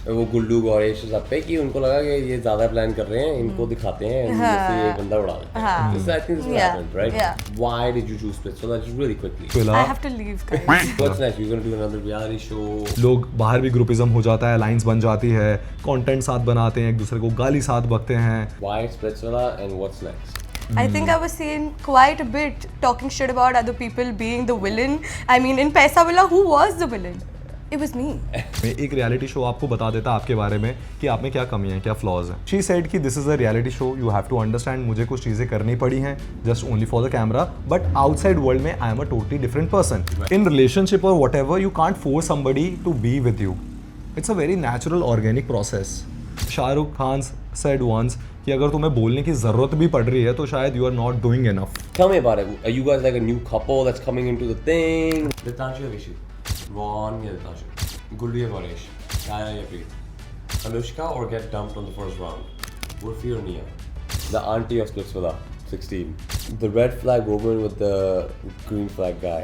वो गुल्लू गौरेश सब पे कि उनको लगा कि ये ज्यादा प्लान कर रहे हैं, इनको दिखाते हैं and इससे ये बंदा उड़ा देते हैं. This I think this is what happened, right? Yeah. Why did you choose Splitsvilla? Just really quickly. I have to leave, guys. What's next? You're gonna do another reality show. लोग बाहर भी groupism हो जाता है, lines बन जाती है, content साथ बनाते हैं, एक दूसरे को गाली साथ बकते हैं. Why Splitsvilla and what's next? I think I was saying quite a bit, talking shit about other people being the villain. I mean, in Paisa Villa, who was the villain? It was me. एक reality show आपको बता देता आपके बारे में कि आप में क्या कमी है, क्या फ्लॉज है. शी सेड कि this is a reality show, you have to understand, मुझे कुछ चीज़ें करनी पड़ी हैं just only for the camera, but outside world में I am a totally different person. In relationship और whatever, you can't force somebody to be with you. It's a very natural organic process. Shahrukh Khan said once कि अगर तुम्हें बोलने की ज़रूरत भी पड़ रही है तो शायद you are not doing enough. Tell me about it. Are you guys like a new couple that's coming into the thing? Dipanshu or Rishi? Ron या Dipanshu? Gullu या Ganesh? Kaya या Preet? Anushka or get dumped on the first round? Urfi or Nia? The auntie of Splitsvilla, 16. The red flag woman with the green flag guy.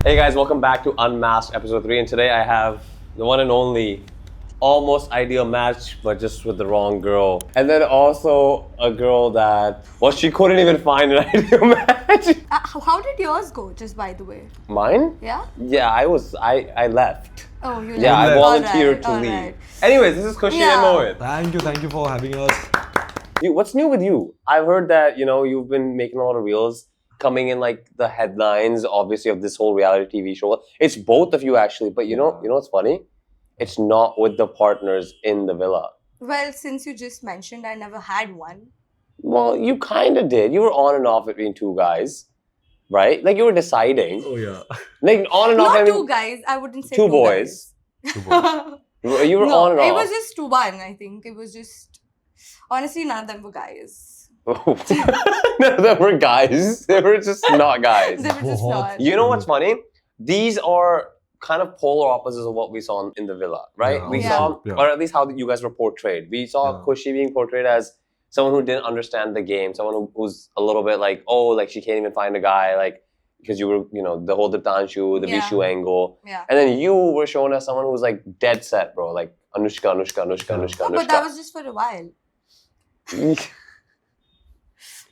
Hey guys, welcome back to Unmasked episode 3, and today I have the one and only almost ideal match, but just with the wrong girl. And then also a girl that, well, she couldn't even find an ideal match. How did yours go, just by the way? Mine? Yeah? Yeah, I left. Oh, you Yeah, I left. volunteered to leave. Alright. Anyways, this is Khushi and Mohit. Thank you for having us. What's new with you? I've heard that, you've been making a lot of reels, coming in like the headlines, obviously, of this whole reality TV show. It's both of you actually, but you know what's funny? It's not with the partners in the villa. Well, since you just mentioned, I never had one. Well, you kind of did. You were on and off between two guys, right? Like you were deciding. Oh yeah. Like on and off. Not I mean, two guys. I wouldn't say two two boys. guys. You were No, on and off. it was just one, I think. It was just... Honestly, none of them were guys. None of them were guys. They were just not guys. They were just not. You know what's funny? These are kind of polar opposites of what we saw in the villa, right? Yeah, We Yeah. saw, or at least how you guys were portrayed. We saw Yeah. Khushi being portrayed as someone who didn't understand the game, someone who's a little bit like, oh, like she can't even find a guy, like, because you were, the whole Dipanshu, the Yeah. Vishu angle. Yeah. And then you were shown as someone who was like dead set, bro. Like Anushka. No, but that was just for a while.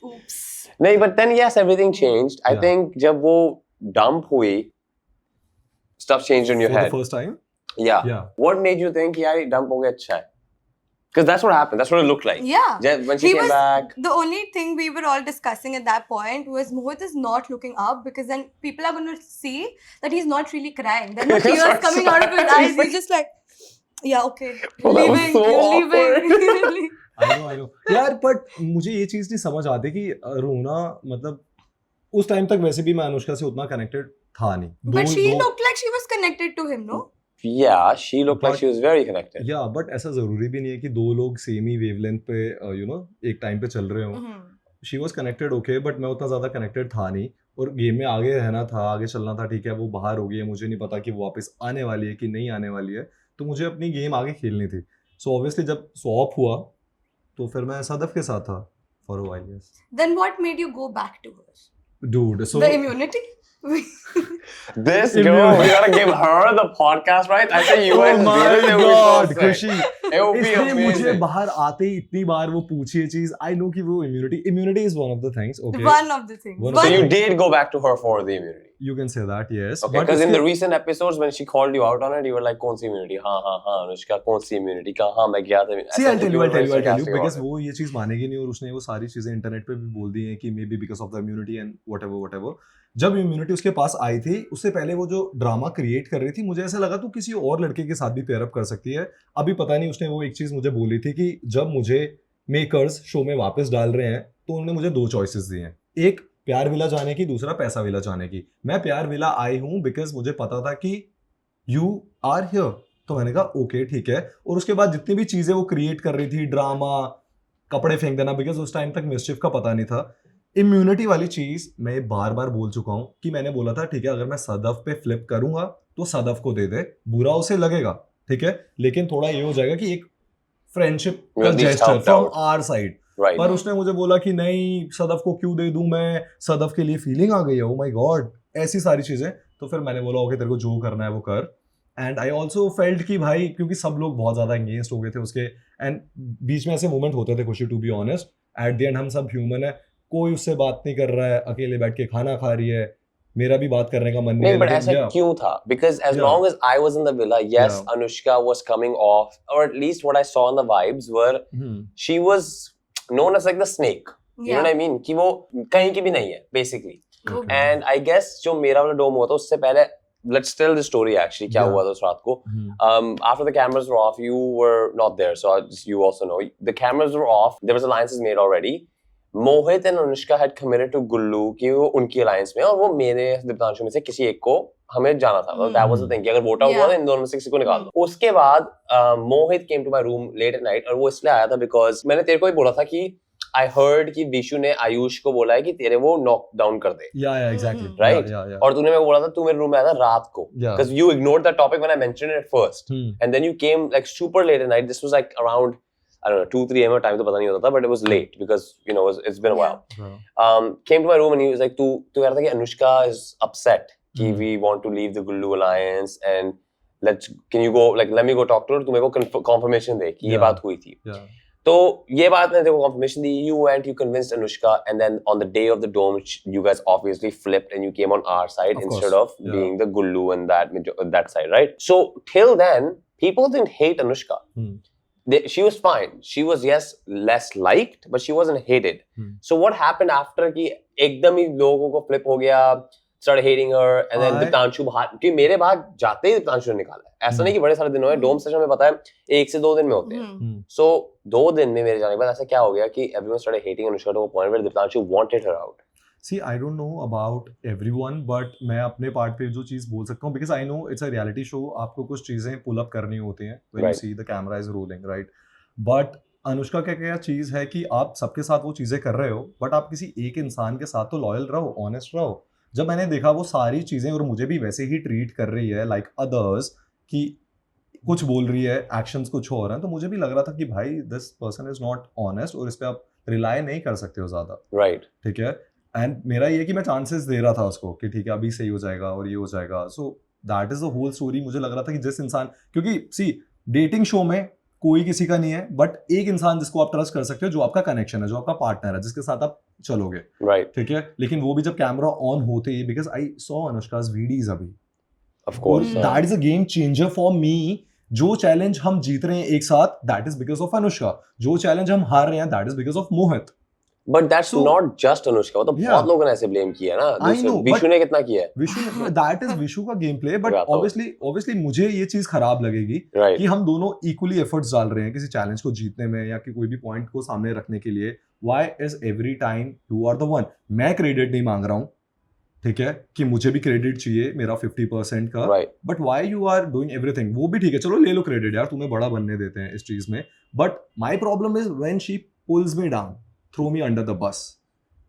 Oops. No, but then yes, everything changed. I Yeah. think जब वो dump हुई, stuff changed in your For head. the first time? Yeah. Yeah. What made you think यार ये dump हो गया अच्छा है? Because that's what happened. That's what it looked like. Yeah. When she He came was, back. the only thing we were all discussing at that point was Mohit is not looking up because then people are going to see that he's not really crying. There are no That's tears what coming out of his I eyes. He's just like, yeah, okay. Well, that was leaving. so You're leaving. I know. यार but मुझे ये चीज़ नहीं समझ आती कि रोना मतलब उस टाइम तक वैसे भी मैं अनुष्का से उतना कनेक्टेड था नहीं. But she looked like she was connected to him, no? Yeah, she looked like But- she was very connected. या बट ऐसा ज़रूरी भी नहीं है कि दो लोग सेम ही वेवलेंथ पे एक टाइम पे चल रहे हों. Mhm. She was connected okay, but मैं उतना ज़्यादा कनेक्टेड था नहीं और गेम में आगे रहना था, आगे चलना था. ठीक है, वो बाहर हो गई है, मुझे नहीं पता कि वो वापस आने वाली है कि नहीं आने वाली है, तो मुझे अपनी गेम आगे खेलनी थी. सो ऑब्वियसली जब स्वॉप हुआ तो फिर मैं सदफ के साथ था for a while. Yes Then what made you go back to her? Dude. So The immunity? This girl, we gotta give her the podcast, right? I say you Oh and my Venus, it would God, be so खुशी. sick. It would be इसलिए मुझे amazing. बाहर आते ही इतनी बार वो पूछी ये चीज. आई नो कि वो immunity is one of the things. Okay, One of the things. One So of you the- did go back to her for the immunity. you can say that, yes. Okay, because in the recent episodes when she called you out on it, you were like, "कौन सी immunity? हाँ हाँ हाँ, अनुष्का कौन सी immunity? कहाँ मैं गया था?" See, I'll tell you, were very sarcastic about because it. वो ये चीज मानेगी नहीं और उसने वो सारी चीजें इंटरनेट पे भी बोल दी हैं कि may be because of the immunity and whatever. जब इम्यूनिटी उसके पास आई थी, उससे पहले वो जो ड्रामा क्रिएट कर रही थी, मुझे ऐसा लगा तो किसी और लड़के के साथ भी पेयर अप कर सकती है. अभी पता नहीं, उसने वो एक चीज मुझे बोली थी कि जब मुझे मेकर्स शो में वापस डाल रहे हैं तो उन्होंने मुझे दो चॉइसेस दी हैं, एक प्यार विला जाने की, दूसरा पैसा विला जाने की. मैं प्यार विला आई हूँ बिकॉज मुझे पता था कि यू आर हियर, तो मैंने कहा ओके ठीक है. और उसके बाद जितनी भी चीजें वो क्रिएट कर रही थी, ड्रामा, कपड़े फेंक देना, बिकॉज उस टाइम तक मिसचिफ का पता नहीं था. इम्यूनिटी वाली चीज मैं बार बार बोल चुका हूं कि मैंने बोला था ठीक है, अगर मैं सदफ पे फ्लिप करूंगा तो सदफ को दे दे, बुरा उसे लगेगा, ठीक है, लेकिन थोड़ा ये हो जाएगा कि एक फ्रेंडशिप You का at least gesture helped from out. Our side, Right. पर उसने मुझे बोला कि नहीं सदफ को क्यों दे दूं मैं, सदफ के लिए फीलिंग आ गई है, ओ माय गॉड, ऐसी सारी चीजें। तो फिर मैंने बोला ओके तेरे को जो करना है वो कर। एंड आई ऑल्सो फेल्ट कि भाई क्योंकि सब लोग बहुत ज्यादा एंगेज्ड हो गए थे उसके, एंड बीच में ऐसे मोमेंट होते थे खुशी, to be honest at the end हम सब ह्यूमन है, कोई उससे बात नहीं कर रहा है, अकेले बैठ के खाना खा रही है, मेरा भी बात करने का मन नहीं नहीं, है, but लेकिन ऐसा yeah, क्यों था? Because as Yeah. long as I was in the villa, yes, Yeah. Anushka was coming off, or at least what I saw in the vibes were she was known as like the snake. You know what I mean? कि वो कहीं की भी नहीं है, basically. Okay. And I guess जो मेरा वाला डोम हुआ था उससे पहले, let's tell the story actually, क्या Yeah. हुआ था उस रात को. After the cameras were off, you were not there, so you also know. The cameras were off, there was alliances made already. Mohit and Anushka had committed to Gullu कि वो उनकी alliance में, और वो मेरे दीप्तांशु में से किसी एक को हमें जाना था. That was the thing कि अगर वोट आउट हुआ तो इन दोनों में से किसी को निकाल दो. उसके बाद मोहित came to my room late at night, और वो इसलिए आया था because मैंने तेरे को ही बोला था कि I heard कि विशु ने आयुष को बोला है कि तेरे वो नॉक डाउन कर दे. yeah, exactly. Right? Yeah. और तूने मेरे को बोला था तू मेरे रूम में आया था रात को. Yeah. Because you ignored that topic when I mentioned it at first. And then you came like super late at night. This was like around, I don't know, 2-3 a.m. time तो पता नहीं होता था, but it was late because you know it's been a while. Came to my room and he was like, तू कह रहा था कि अनुष्का is upset कि we want to leave the Gullu alliance and can you go like let me go talk to her. तू मेरे को confirmation दे कि ये बात हुई थी. तो ये बात मैंने तेरे को confirmation the. You went, you convinced Anushka, and then on the day of the dome, you guys obviously flipped and you came on our side instead of being the Gullu and that side, right? So till then, people didn't hate Anushka. She was fine. She was, yes, less liked, but she wasn't hated. So what happened after कि एकदम ही लोगों को flip हो गया, started hating her, and then Diptanshu बाहर, क्योंकि मेरे बाहर जाते ही दीप्तांशु ने निकाला है. ऐसा नहीं कि बड़े सारे दिन हुए, डोम सेशन में पता है 1 से 2 दिन में होते हैं. So 2 दिन में मेरे जाने के बाद ऐसा क्या हो गया कि everyone started hating Anushka to a point where Diptanshu wanted her out. See, I don't know about everyone, but मैं अपने पार्ट पे जो चीज़ बोल सकता हूँ, because I know it's a reality show, आपको कुछ चीज़ें पुल अप करनी होती हैं when you see the camera is rolling, right? But Anushka का क्या चीज़ है कि आप सबके साथ वो चीज़ें कर रहे हो, बट आप किसी एक इंसान के साथ तो लॉयल रहो, ऑनेस्ट रहो. जब मैंने देखा वो सारी चीज़ें और मुझे भी वैसे ही ट्रीट कर रही है लाइक अदर्स, कि कुछ बोल रही है, एक्शंस कुछ हो रहे हैं, तो मुझे भी लग रहा था कि भाई this person is not honest और इस पे आप रिलाई नहीं कर सकते हो ज़्यादा. राइट. ठीक है. एंड मेरा ये कि मैं चांसेस दे रहा था उसको कि ठीक है अभी सही हो जाएगा और ये हो जाएगा. So that is the whole story. मुझे लग रहा था कि जिस इंसान, क्योंकि सी डेटिंग शो में कोई किसी का नहीं है, बट एक इंसान जिसको आप ट्रस्ट कर सकते हो, जो आपका कनेक्शन है, जो आपका पार्टनर है, जिसके साथ आप चलोगे. राइट. ठीक है. लेकिन वो भी जब कैमरा ऑन होते ही, बिकॉज आई सॉ अनुष्का's वीडियोस अभी, of course that is a game changer for me. जो चैलेंज हम जीत रहे हैं एक साथ, that is because of Anushka. जो चैलेंज हम हार रहे हैं, that is because of Mohit. But that's not just Anushka. मतलब बहुत लोगों ने ऐसे ब्लेम किया है ना. विशु ने कितना किया है. विशु, दैट इज विशु का गेम प्ले. बट ऑब्वियसली मुझे ये चीज खराब लगेगी कि हम दोनों इक्वली एफर्ट्स डाल रहे हैं किसी चैलेंज को जीतने में या कि कोई भी पॉइंट को सामने रखने के लिए. Why is every time you are the one? मैं क्रेडिट नहीं मांग रहा हूँ, ठीक है, कि मुझे भी क्रेडिट चाहिए मेरा 50% का. But why you are doing everything? वो भी ठीक है, चलो ले लो क्रेडिट यार, तुम्हें बड़ा बनने देते हैं इस चीज में. But my problem is when she pulls me down, throw me under the bus,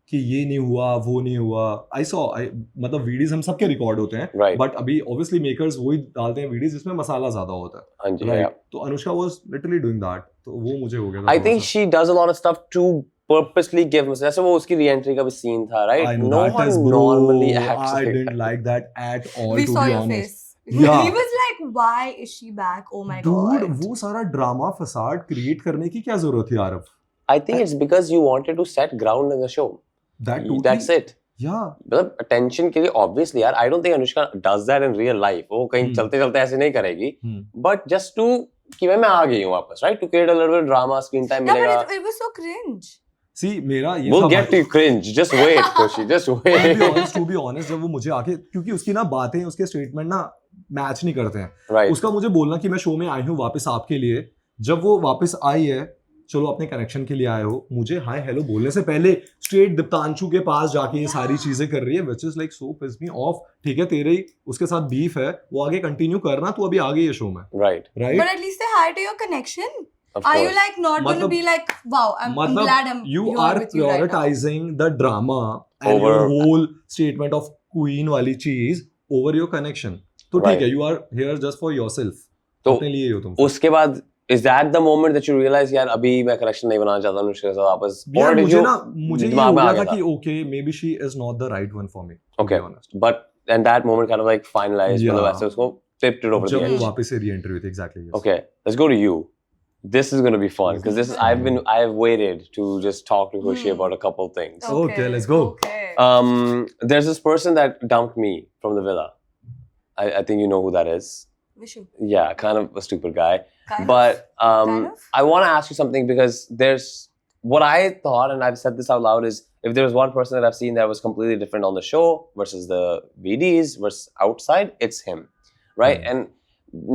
कि ये नहीं हुआ, वो नहीं हुआ. मतलब वीडियोस हम सबके रिकॉर्ड होते हैं, बट अभी ऑब्वियसली मेकर्स वही डालते हैं वीडियोस जिसमें मसाला ज्यादा होता है. राइट. तो Anushka was literally doing that. तो वो मुझे हो गया था. I think she does a lot of stuff to purposely give us, जैसे वो उसकी री-एंट्री का भी सीन था, right? No one normally acts. I didn't like that at all. We saw your face. Yeah. He was like, why is she back? Oh my god. Dude, वो सारा drama फसाद create करने की क्या जरूरत थी Aarav? I think it's because you wanted to set ground in the show. That's it. Yeah. मतलब attention के लिए obviously यार, I don't think Anushka does that in real life. वो कहीं चलते-चलते ऐसे नहीं करेगी. But just to कि मैं आ गई हूँ वापस, right? To create a little bit of drama, screen time मिलेगा. Yeah, but it was so cringe. See, मेरा ये We'll get to cringe. Just wait, Koshi. Just wait. To be honest, जब वो मुझे आके, क्योंकि उसकी ना बातें, उसके स्टेटमेंट ना मैच नहीं करते हैं. Right. उसका मुझे बोलना कि मैं शो में आई हूँ वापस आपके लिए. जब वो वापस आई है, चलो अपने कनेक्शन के लिए आए हो, मुझे हाय हेलो बोलने से पहले स्ट्रेट दीप्तांशु के पास जाके ये सारी चीजें कर रही है, which is like so piss me off. ठीक है, तेरे ही उसके साथ बीफ है, वो आगे कंटिन्यू करना, तू अभी आ गई है शो में. Right. But at least say hi to your connection. Are you like not going to be like, wow, I'm glad I'm you are prioritizing the drama and your whole statement of queen वाली चीज over your connection. तो ठीक है, you are here just for yourself. तो अपने लिए हो तुम. उसके बाद is that the moment that you realize यार अभी मैं connection नहीं बनाना चाहता अनुष्का से वापस? यार did मुझे you- ना मुझे ये दिमाग हो में आ गया था गया कि okay maybe she is not the right one for me, to Okay. be honest. But and that moment kind of like finalized Yeah. मतलब ऐसे उसको tipped it over the जब वो edge. वापस से re-entry हुई थी, exactly, yes. Okay, let's go to you. This is going to be fun because this is I've waited to just talk to Khushi about a couple things. Okay, let's go. Okay. There's this person that dumped me from the villa. I think you know who that is. Vishu. Yeah, kind of a stupid guy. Kind But Kind of? I want to ask you something because there's what I thought, and I've said this out loud, is if there was one person that I've seen that was completely different on the show versus the VDs versus outside, it's him, right? Hmm. And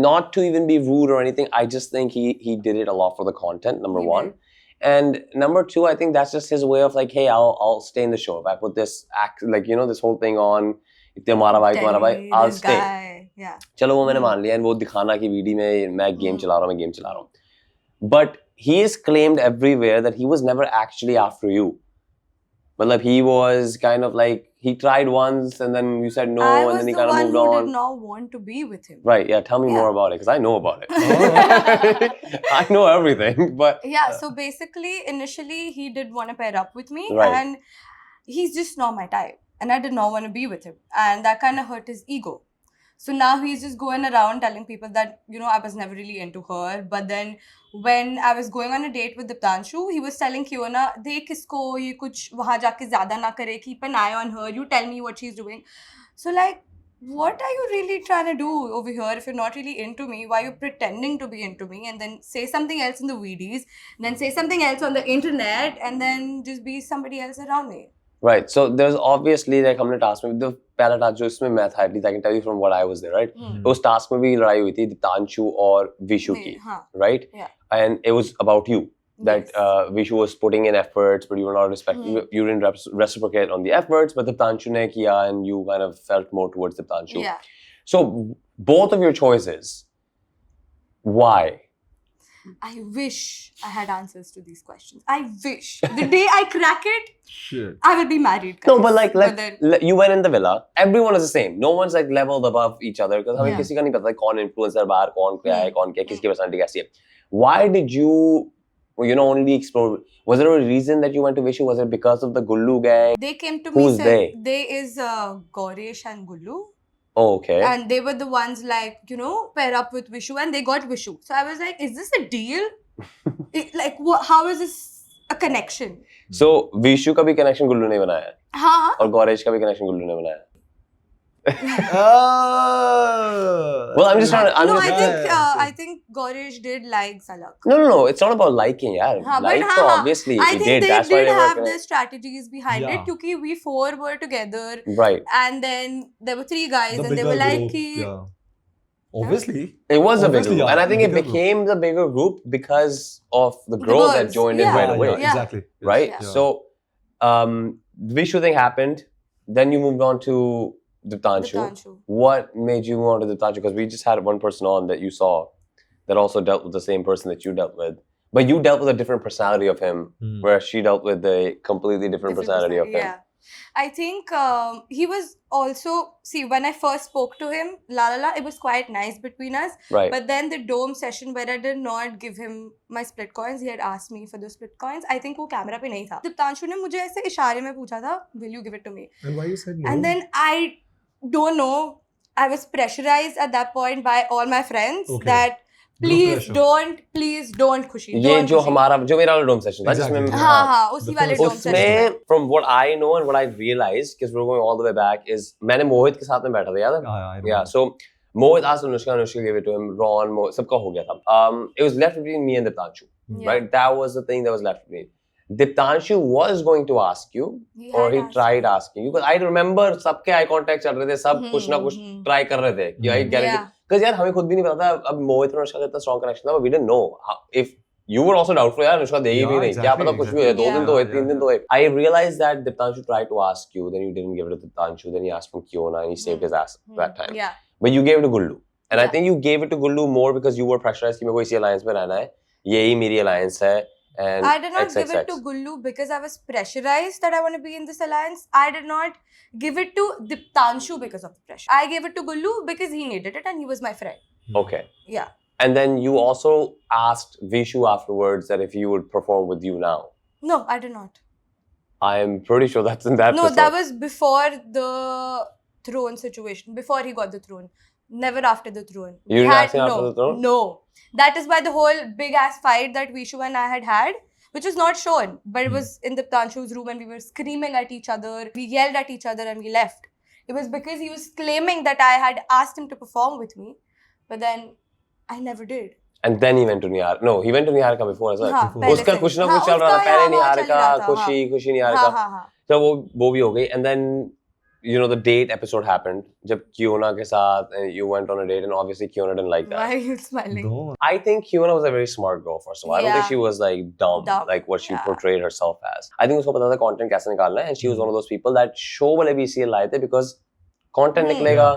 not to even be rude or anything, I just think he did it a lot for the content. Number He one. did. And number two, I think that's just his way of like, hey, I'll stay in the show. If I put this act, like you know, this whole thing on, तुम्हारा भाई, Telling I'll this stay. guy. Yeah. चलो वो मैंने मान लिया, and वो दिखाना कि वीडी में मैं गेम चला रहा हूँ, मैं गेम चला रहा हूँ. But he is claimed everywhere that he was never actually after you. मतलब he was kind of like he tried once and then you said no I and was then he the kind of one moved who on. did not want to be with him. Right? Yeah. Tell me Yeah. more about it because I know about it. I know everything, but Yeah, so basically, initially, he did want to pair up with me, Right. and he's just not my type, and I did not want to be with him, and that kind of hurt his ego. So now he's just going around telling people that, you know, I was never really into her. But then when I was going on a date with Diptanshu, he was telling Kiona, देख इसको ये कुछ वहाँ जाके ज़्यादा ना करे, keep an eye on her, you tell me what she's doing. So like, what are you really trying to do over here if you're not really into me? Why are you pretending to be into me and then say something else in the VDs, then say something else on the internet, and then just be somebody else around me? right. So there's obviously like हमने task में the पहला task जो इसमें मैं था, at least I can tell you from what I was there, right? उस task में भी लड़ाई हुई थी Diptanshu और Vishu की, हाँ. right? Yeah. And it was about you. That Yes. Vishu was putting in efforts, but you were not respecting. You didn't reciprocate on the efforts, but Diptanshu ne kiya, and you kind of felt more towards Diptanshu. Yeah. So both of your choices. Why? I wish I had answers to these questions. I wish. The day I crack it, Shit. I will be married. No, guys. but like, then, you went in the villa. Everyone is the same. No one's like leveled above each other because हमें Yeah. किसी का नहीं पता कौन influencer बाहर कौन क्या है कौन क्या किसकी personality कैसी है. Why did you, only explore? Was there a reason that you went to Vishu? Was it because of the Gullu gang? they came to Who's me. they? They is Gaurish and Gullu. Oh, okay. And they were the ones like, pair up with Vishu, and they got Vishu. So I was like, is this a deal? How is this a connection? So Vishu का भी connection गुल्लू ने बनाया है हाँ. और गौरेश का भी connection गुल्लू ने बनाया है. Oh. Well, I'm just trying to. I'm No, just, I think Gaurish did like Salak. No. It's not about liking, yaar. हाँ, but Like, so obviously I he think did. they That's why did they were have connected. their strategies behind Yeah. it. Because we four were together, Right. and then there were three guys, The and they bigger were like, group, ki- yeah. Obviously. It was a big Obviously, group, yeah, and I think it bigger group. became the bigger group because of the girl that girls, joined yeah. in right away. Yeah. Exactly. Yes. Right. Yeah. So, the Vishu thing happened. Then you moved on to Diptanshu. Diptanshu. What made you move on to Diptanshu? Because we just had one person on that you saw that also dealt with the same person that you dealt with. But you dealt with a different personality of him, Hmm. whereas she dealt with a completely different personality of him. Yeah. I think he was also, when I first spoke to him, it was quite nice between us. Right. But then the dome session where I did not give him my split coins, he had asked me for those split coins. I think वो camera पे नहीं था. Diptanshu ने मुझे ऐसे इशारे में पूछा था, will you give it to me? And why you said no? And then I don't know, I was pressurized at that point by all my friends Okay. that Group please don't खुशी. ये don't जो खुशी. जो मेरा वाला डोम session था Exactly. जिसमें हाँ उसी The वाले first- dome session में. उसमें from what I know and what I realized because we're going all the way back is मैंने मोहित के साथ में बैठा था याद है? I remember. Yeah, so Mohit asked Anushka gave it to him, Ron, Mohit, सबका हो गया था. It was left between me and Diptanshu, Yeah. right? That was the thing that was left between. Diptanshu was going to ask you, or had he asked tried me. asking you, because I remember सबके eye contact चल रहे थे, सब कुछ ना कुछ try कर रहे थे, कि I guarantee. Yeah. Because यार हमें खुद भी नहीं पता था, अब मोहित और अनुष्का का इतना strong connection था, but we didn't know if you were also doubtful यार अनुष्का देगी भी Yeah, नहीं, क्या पता कुछ भी है, 2 दिन तो है, 3 दिन तो है. I realized that Diptanshu tried to ask you, then you didn't give it to Diptanshu, then he asked from Kiona and he saved his ass that time. Yeah. But you gave it to Gullu. And I Yeah. think you gave it to Gullu more because you were pressurized कि मेरे को इसी alliance में रहना है. यही मेरी alliance है. And I did not give it XXX. to Gullu because I was pressurized that I want to be in this alliance. I did not give it to Diptanshu because of the pressure. I gave it to Gullu because he needed it and he was my friend. Okay. Yeah. And then you also asked Vishu afterwards that if he would perform with you now. No, I did not. I am pretty sure that's in that No, episode. that was before the throne situation. Before he got the throne. Never after the throne. You didn't ask him after the throne? No. That is why the whole big ass fight that Vishu and I had, which was not shown, but it was in the Diptanshu's room and we were screaming at each other. We yelled at each other and we left. It was because he was claiming that I had asked him to perform with me, but then I never did. And then he went to Niharika. No, he went to Niharika before as well. हाँ, पहले उसका से। कुछ ना हाँ, कुछ चल रहा था उसका पहले यहाँ वहाँ चल निहारिका रहा था, खुशी हाँ, निहारिका हाँ, हाँ. तो वो भी हो गई and then you know the date episode happened जब Kiona के साथ and you went on a date and obviously Kiona didn't like Why that. are you smiling? No. I think Kiona was a very smart girl first of all. I don't think Yeah. she was like dumb like what she Yeah. portrayed herself as. I think उसको पता था content कैसे निकालना है and she was one of those people that show वाले BCL लाए थे because content निकलेगा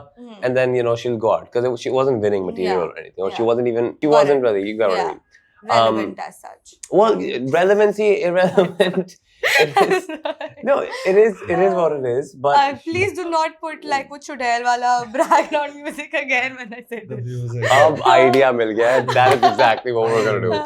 and then you know she'll go out because she wasn't winning material or anything or she Yeah. wasn't even she Got wasn't it. really you got what I mean. Relevant as such. Well, relevancy, irrelevant. It is, no, it is what it is. But Please do not put like वो चुड़ैल वाला background music again when I say The this. views अब idea मिल गया है. That is exactly what we're gonna do.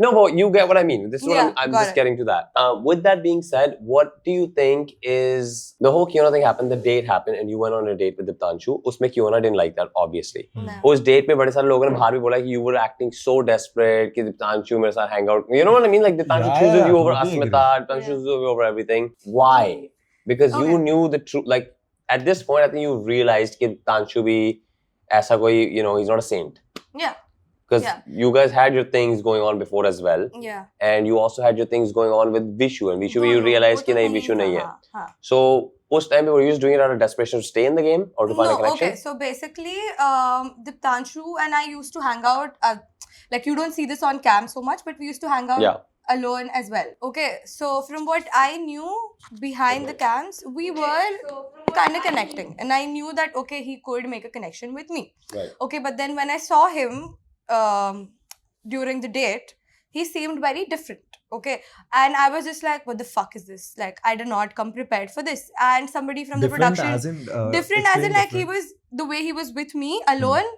No, but you get what I mean. This is what Yeah, I'm got just it. getting to that. With that being said, what do you think is the whole Kiona thing happened? The date happened, and you went on a date with Diptanshu. उसमें Kiona didn't like that, obviously. No. उस date में बड़े सारे लोगों ने बाहर भी बोला कि you were acting so desperate कि Diptanshu मेरे साथ hang out. You know what I mean? Like Diptanshu Yeah, chooses yeah, you over totally Asmita. Diptanshu chooses you over everything. Why? Because you Okay. knew the truth. Like at this point, I think you realized कि Diptanshu भी ऐसा कोई you know he's not a saint. Yeah. Because Yeah. you guys had your things going on before as well. Yeah. And you also had your things going on with Vishu. And Vishu, you realized कि नहीं Vishu नहीं है. हाँ. So उस time पे were you just doing it out of desperation to stay in the game or to find a No, connection? okay. So basically, Diptanshu and I used to hang out. Like you don't see this on cam so much, but we used to hang out Yeah. alone as well. Okay. So from what I knew behind the cams, we were kind of connecting, and I knew that okay, he could make a connection with me. Right. Okay, but then when I saw him during the date, he seemed very different. Okay, and I was just like, what the fuck is this? Like, I did not come prepared for this. And somebody from the Different production, as in, different as in explain like he different. was the way he was with me alone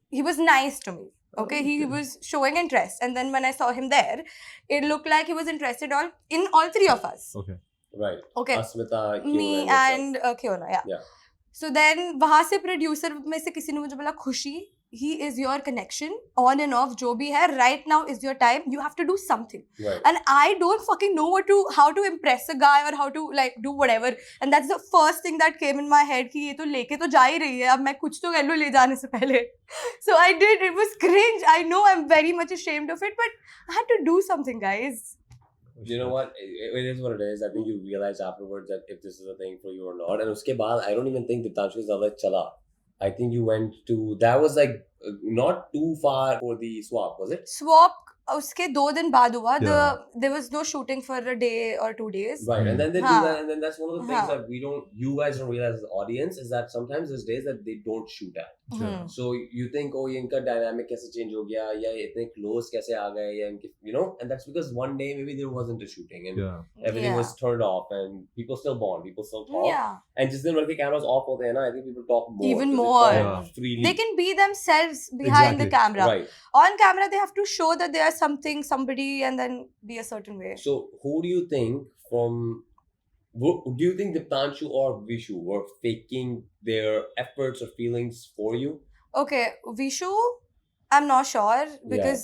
he was nice to me. Okay, he was showing interest, and then when I saw him there, it looked like he was interested in all three of us. Okay. Right. Okay, Asmita, Kiona, me yourself. and Kiona, yeah. Yeah. So then वहाँ से producer में से किसी ने मुझे बोला खुशी, he is your connection on and off जो भी है right now is your time, you have to do something. Right. And I don't fucking know how to impress a guy or how to like do whatever, and that's the first thing that came in my head कि ये तो लेके तो जा ही रही है, अब मैं कुछ तो कर लूँ ले जाने से पहले. So I did. It was cringe. I know I'm very much ashamed of it, but I had to do something, guys. You know what? It is what it is. I think you realize afterwards that if this is a thing for you or not. And उसके बाद, I don't even think Diptanshu is ज़्यादा चला. I think you went to, that was like not too far for the swap, was it? Swap उसके 2 दिन बाद हुआ. Yeah. There was no shooting for a day or 2 days. Right, and then they do हाँ. that, and then that's one of the things हाँ. that you guys don't realize as the audience is that sometimes there's days that they don't shoot at. Hmm. So you think, oh, ये इनका dynamic कैसे change हो गया, या ये इतने close कैसे आ गए, या इनके, you know, and that's because one day maybe there wasn't a shooting and Yeah. everything Yeah. was turned off and people still bond, people still talk. Yeah. And just then when the cameras off होते हैं ना, I think people talk more. Even 'cause they more. talk Yeah. freely. They can be themselves behind the Exactly. camera. Right. On camera, they have to show that they are somebody, and then be a certain way. So who do you think do you think Diptanshu or Vishu were faking their efforts or feelings for you? Okay, Vishu, I'm not sure because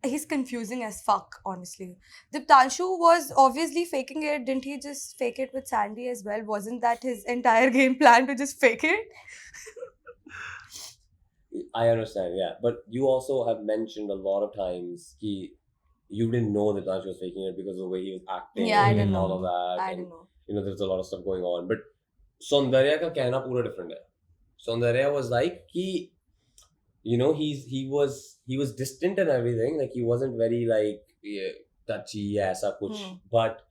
he's confusing as fuck, honestly. Diptanshu was obviously faking it. Didn't he just fake it with Sandy as well? Wasn't that his entire game plan to just fake it? I understand, yeah. But you also have mentioned a lot of times that you didn't know that Diptanshu was faking it because of the way he was acting Yeah, I and didn't all know. of that. I and, don't know. you know, there's a lot of stuff going on. But Saundarya ka कहना पूरा different है. Saundarya was like he, you know, he was distant and everything. Like he wasn't very like touchy ऐसा कुछ. But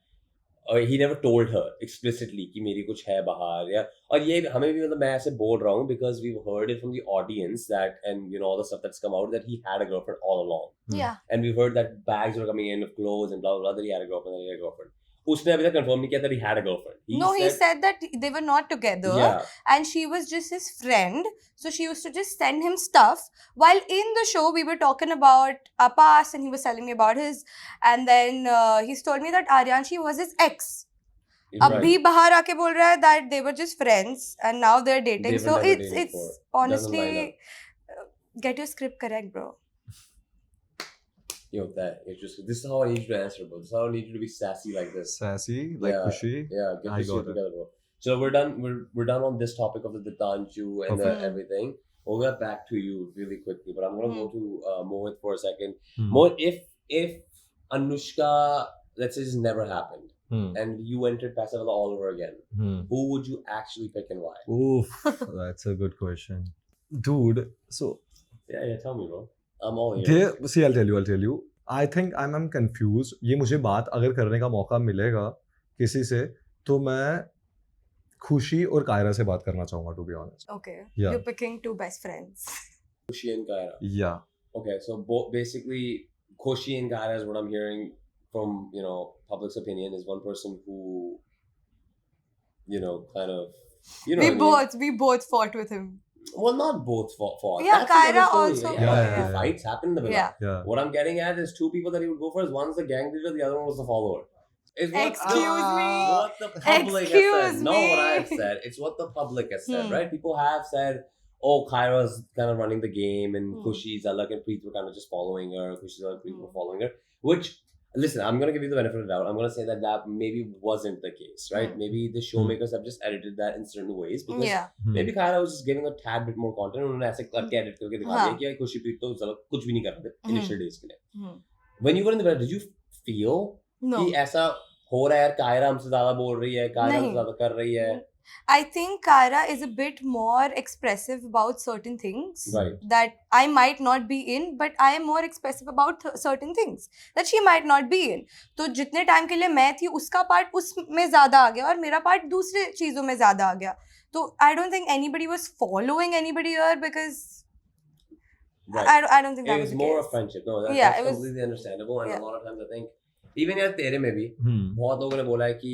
he never told her explicitly कि मेरी कुछ है बाहर या और ये हमें भी मतलब मैं ऐसे बोल रहा हूँ because we've heard it from the audience that and you know all the stuff that's come out that he had a girlfriend all along. Yeah. And we've heard that bags were coming in of clothes and blah blah blah that he had a girlfriend. उसने अभी तक confirm नहीं किया that he had a girlfriend. He said that they were not together. Yeah. And she was just his friend. So she used to just send him stuff. While in the show, we were talking about our past and he was telling me about his. And then he's told me that Aryanshi was his ex. Abhi bahar aake bol raha hai that they were just friends and now they're dating. They So were never it's dating before. honestly Doesn't get your script correct, bro. Yo, this is how I need you to answer, bro. This is how I need you to be sassy like this. Sassy, like Yeah. Khushi. Yeah, get I this got shit it. together, bro. So we're done. We're done on this topic of the Ditanju and the Okay. everything. We'll get back to you really quickly, but I'm gonna go to Mohit for a second. Hmm. Mohit, if Anushka, let's say, this never happened, Hmm. and you entered Pasavala all over again, Hmm. who would you actually pick and why? Oof, that's a good question, dude. So Yeah, tell me, bro. I'm all ears. see, I'll tell you. I think I'm confused. ये मुझे बात अगर करने का मौका मिलेगा किसी से तो मैं खुशी और कायरा से बात करना चाहूंगा, to be honest. Okay. Yeah. You're picking two best friends. Koshi and Kaira. Yeah. Okay, so basically, Koshi and Kaira is what I'm hearing from public's opinion is one person who, kind of, We both fought with him. Well, not both fought. Yeah, That's another Kaira story. also. Yeah. Fights happen in the villa. Yeah. Yeah. What I'm getting at is two people that he would go for is one's the gang leader, the other one was the follower. It's what, Excuse me. What the public has Excuse said. Not what me. I've said. It's what the public has said, Hmm. right? People have said, oh, Kaira's kind of running the game and Hmm. Kushi's, Alak and Preet were kind of just following her. Kushi's, Alak and Preet were following her. Which, listen, I'm going to give you the benefit of the doubt. I'm going to say that maybe wasn't the case, right? Hmm. Maybe the showmakers have just edited that in certain ways. Because Yeah. maybe Kaira was just giving a tad bit more content. उन्होंने ऐसे करके edit करके दिखा दिया कि खुशी प्रीत तो ज़रा कुछ भी नहीं कर रहे थे initial days के लिए. Hmm. When you were in the bed, did you feel No. कि ऐसा हो रहा है यार कायरा हमसे ज़्यादा बोल रही है, कायरा हमसे नहीं. ज़्यादा कर रही है? I think Kaira is a bit more expressive about certain things Right. that I might not be in, but I am more expressive about certain things that she might not be in. तो जितने time के लिए मैं थी उसका part उसमें ज़्यादा आ गया और मेरा पार्ट दूसरे चीज़ों में ज़्यादा आ गया. तो I don't think anybody was following anybody here because Right. I don't think that It was was the more case. a friendship. No, Yeah, that's it was- completely understandable. And yeah. a lot of times I think, even यार तेरे में भी Hmm. बहुत लोगों ने बोला है कि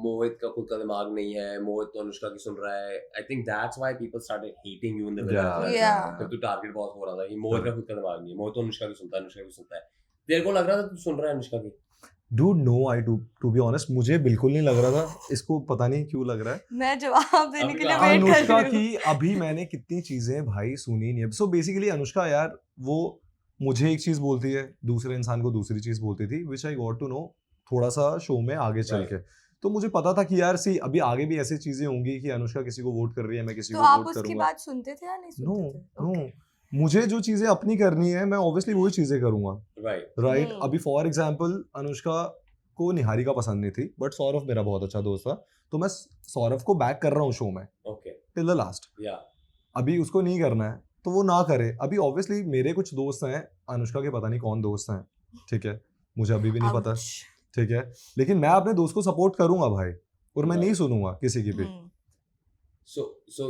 मोहित का खुद का दिमाग नहीं है, मोहित तो अनुष्का की सुन रहा है. I think that's why people started hating you in the villa. Yeah. Yeah. जब तू टारगेट बहुत हो रहा था कि मोहित का खुद का दिमाग नहीं है, मोहित तो अनुष्का की सुनता है, अनुष्का की सुनता है. तेरे को लग रहा था तू सुन रहा है अनुष्का की? Dude, no, to be honest, मुझे बिल्कुल नहीं लग रहा था. इसको पता नहीं क्यों लग रहा है. मैं जवाब देने के लिए अनुष्का वेट कर अनुष्का रही हूँ. की अभी मैंने कितनी चीजें भाई सुनी नहीं है. सो बेसिकली अनुष्का यार वो मुझे एक चीज बोलती है, दूसरे इंसान को दूसरी चीज बोलती थी, विच आई गॉट टू नो थोड़ा सा शो में आगे चल के. तो मुझे पता था कि यार सी अभी आगे भी ऐसी चीजें होंगी कि अनुष्का किसी को वोट कर रही है, मैं किसी तो को आप वोट उसकी करूंगा. बात सुनते थे या नहीं नो सुनते थे? नो मुझे जो चीजें अपनी करनी है मैं ऑब्वियसली वही चीजें करूंगा. Right. राइट. हम्म. अभी फॉर एग्जांपल अनुष्का को निहारिका पसंद नहीं थी, बट सौरभ मेरा बहुत अच्छा दोस्त था, तो मैं सौरभ को बैक कर रहा हूँ शो में Okay. Till the last. Yeah. अभी उसको नहीं करना है तो वो ना करे. अभी ऑब्वियसली मेरे कुछ दोस्त हैं, अनुष्का के पता नहीं कौन दोस्त हैं, ठीक है, मुझे अभी भी नहीं पता, Ouch. ठीक है, लेकिन मैं अपने दोस्त को सपोर्ट करूंगा भाई, और मैं नहीं सुनूंगा किसी की भी. Hmm. So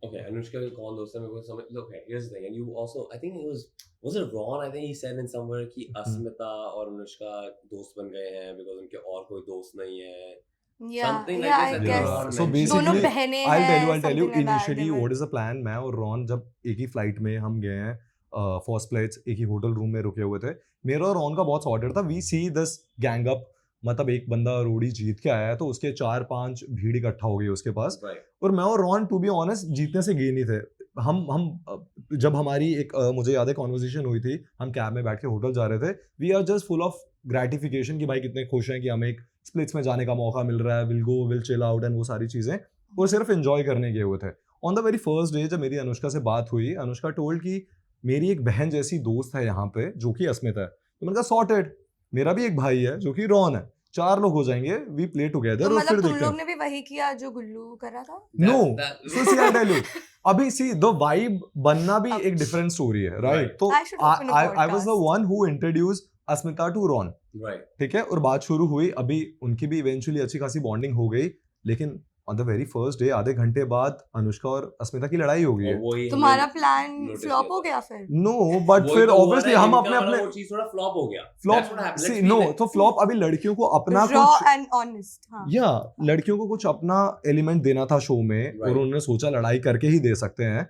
okay, Anushka के कौन दोस्त है मेरे को समझ. Okay, here's the thing, and you also, I think it was it Ron? I think he said in somewhere कि अस्मिता और अनुष्का दोस्त बन गए हैं because उनके और कोई दोस्त नहीं है. Yeah, Something like yeah, this, I I think guess. Ron So mentioned. दोनों basically, बहनें I'll हैं, tell you something like that. initially They were- what is the plan. मैं और रॉन जब एक ही फ्लाइट में हम गए हैं, फर्स्ट फ्लाइट्स एक ही होटल रूम में रुके हुए थे, मेरा और रॉन का बहुत सॉर्टेड था. We see this gang up, मतलब एक बंदा रोड़ी जीत के आया है तो उसके 4-5 भीड़ इकट्ठा हो गई उसके पास, Right. और मैं और रॉन टू बी ऑनेस्ट जीतने से गए नहीं थे. हम जब हमारी एक मुझे याद है कॉन्वर्सेशन हुई थी, हम कैब में बैठ के होटल जा रहे थे, we are just full of gratification कि भाई कितने खुश हैं कि हमें एक स्प्लिट्स में जाने का मौका मिल रहा है, will go will chill out and वो सारी चीज़ें, और सिर्फ एंजॉय करने गए हुए थे. On the very first day जब मेरी अनुष्का से बात हुई, अनुष्का टोल्ड कि मेरी एक बहन जैसी दोस्त है यहाँ पे जो कि अस्मिता है. तो मैंने कहा सॉर्टेड, मेरा भी एक भाई है जो कि रॉन है, 4 लोग हो जाएंगे, वी प्ले टुगेदर तो और फिर मतलब तुम देखते लोग हैं. ने भी वही किया जो गुल्लू कर रहा था? No, That- so see I tell you, अभी सी द वाइब बनना भी एक डिफरेंट स्टोरी है, राइट? तो I should open a I was the podcast. One who introduced Asmita to Ron, Right. ठीक है, और बात शुरू हुई. अभी उनकी भी इवेंचुअली अच्छी खासी बॉन्डिंग हो गई, लेकिन on the very first day आधे घंटे बाद अनुष्का और अस्मिता की लड़ाई हो गई है. वही तुम्हारा हमने प्लान notice फ्लॉप किया हो था। गया फिर? नो बट वही फिर तो हुआ ऑब्वियसली ना, हम इनका अपने वाला अपने वो चीज थोड़ा फ्लॉप हो गया। Flop That's what happened. Let's see feel know it. तो फ्लॉप अभी लड़कियों को अपना रॉ कुछ एंड ऑनेस्ट. हाँ. या लड़कियों को कुछ अपना एलिमेंट देना था शो में और उन्होंने सोचा लड़ाई करके ही दे सकते हैं.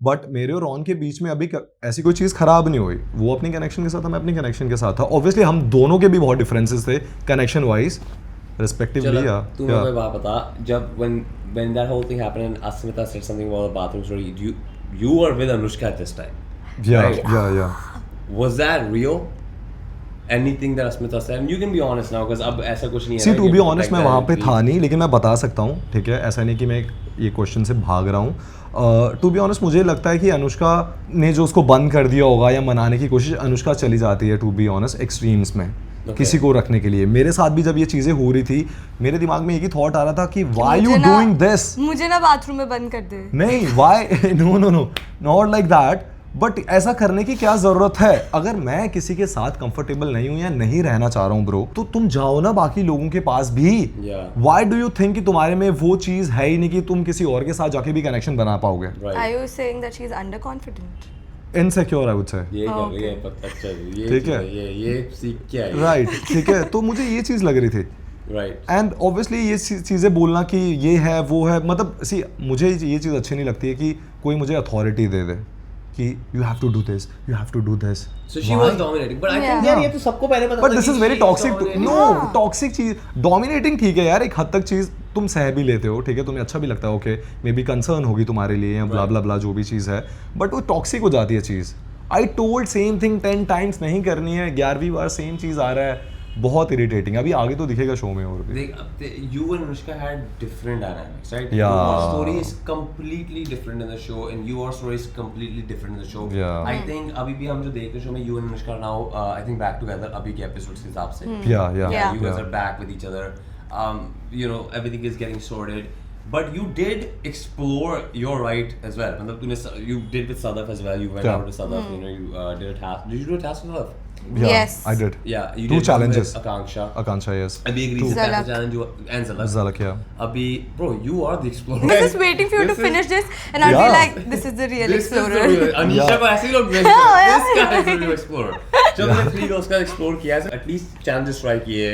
बट मेरे और रॉन के बीच में अभी ऐसी कोई चीज खराब नहीं हुई. वो अपनी कनेक्शन के साथ था, मैं अपनी कनेक्शन के साथ था. ऑब्वियसली हम दोनों के भी बहुत डिफरेंसेस थे कनेक्शन वाइज रिस्पेक्टिवली. चलो तू मुझे कोई बात बता, जब when that whole thing happened and Asmita said something about the bathroom story, you were with Anushka at this time. Yeah. Was that real? Anything that Asmita said? And you can be honest now because अब ऐसा कुछ नहीं है. सी ना to कि B अब honest like मैं that वहाँ पे is था नहीं, लेकिन मैं बता सकता हूँ. ठीक है, ऐसा नहीं कि मैं ये क्वेश्चन से भाग रहा हूँ. टू बी ऑनेस्ट मुझे लगता है कि अनुष्का ने जो उसको बंद कर दिया होगा या मनाने की कोशिश, अनुष्का चली जाती है टू बी ऑनेस्ट एक्सट्रीम्स में किसी को रखने के लिए. मेरे साथ भी जब ये चीजें हो रही थी मेरे दिमाग में एक ही थॉट आ रहा था कि व्हाई यू डूइंग दिस. मुझे ना बाथरूम में बंद कर दे. नहीं, why no not like that. But ऐसा करने की क्या जरूरत है? अगर मैं किसी के साथ कंफर्टेबल नहीं हूं या नहीं रहना चाह रहा हूं ब्रो, तो तुम जाओ ना बाकी लोगों के पास भी. व्हाई डू यू थिंक कि तुम्हारे में वो चीज है ही नहीं कि तुम किसी और के साथ जाके भी कनेक्शन बना पाओगे? Are you saying that she's underconfident? Insecure I would say. ये पता चल ये ठीक है, ये सीख क्या है? राइट. ठीक है, तो मुझे ये चीज लग रही थी. राइट. एंड ऑब्वियसली ये चीज़ें बोलना कि ये है वो है, मतलब सी मुझे ये चीज़ अच्छी नहीं लगती है कि कोई मुझे अथॉरिटी दे दे कि you have to do this, you have to do this. So she was dominating, but I think यार ये तो सबको पहले पता था. But this is very toxic. No, toxic चीज. डोमिनेटिंग ठीक है यार, एक हद तक चीज तुम सह भी लेते हो. ठीक है, तुम्हें अच्छा भी लगता है. ओके, मे बी कंसर्न होगी तुम्हारे लिए या ब्ला ब्ला ब्ला जो भी चीज़ है, बट वो टॉक्सिक हो जाती है चीज़. I told same thing 10 times नहीं करनी है, 11वीं बार सेम चीज़ आ रहा है. बहुत इरिटेटिंग. अभी आगे तो दिखेगा शो में और भी. देख, you and Anushka had different dynamics, right? Yeah. Your story is completely different in the show, and your story is completely different in the show. Yeah. I think अभी भी हम जो देख रहे शो में, you and Anushka are now, I think back together अभी के episodes के हिसाब से. Yeah. You guys are back with each other. You know, everything is getting sorted. But you did explore your right as well. मतलब तूने you did with Sadaf as well. You went out with Sadaf. You know, you did a task. Did you do a task with Sadaf? Yeah, Yes. I did. Yeah, you 2 did challenges. With Akanksha. Yes. अभी एक Two. recent Zalak. challenge and Zalak. Zalak, yeah. Abhi, bro, you are the explorer. I was just waiting for you to finish this, and I'll be Yeah. like, "This is the real This is the explorer." real. Anisha Yeah. को ऐसे ही लोग भेजते हैं. This guy is the real explorer. जब मैंने 3 rows का explore किया है, at least challenges try किए,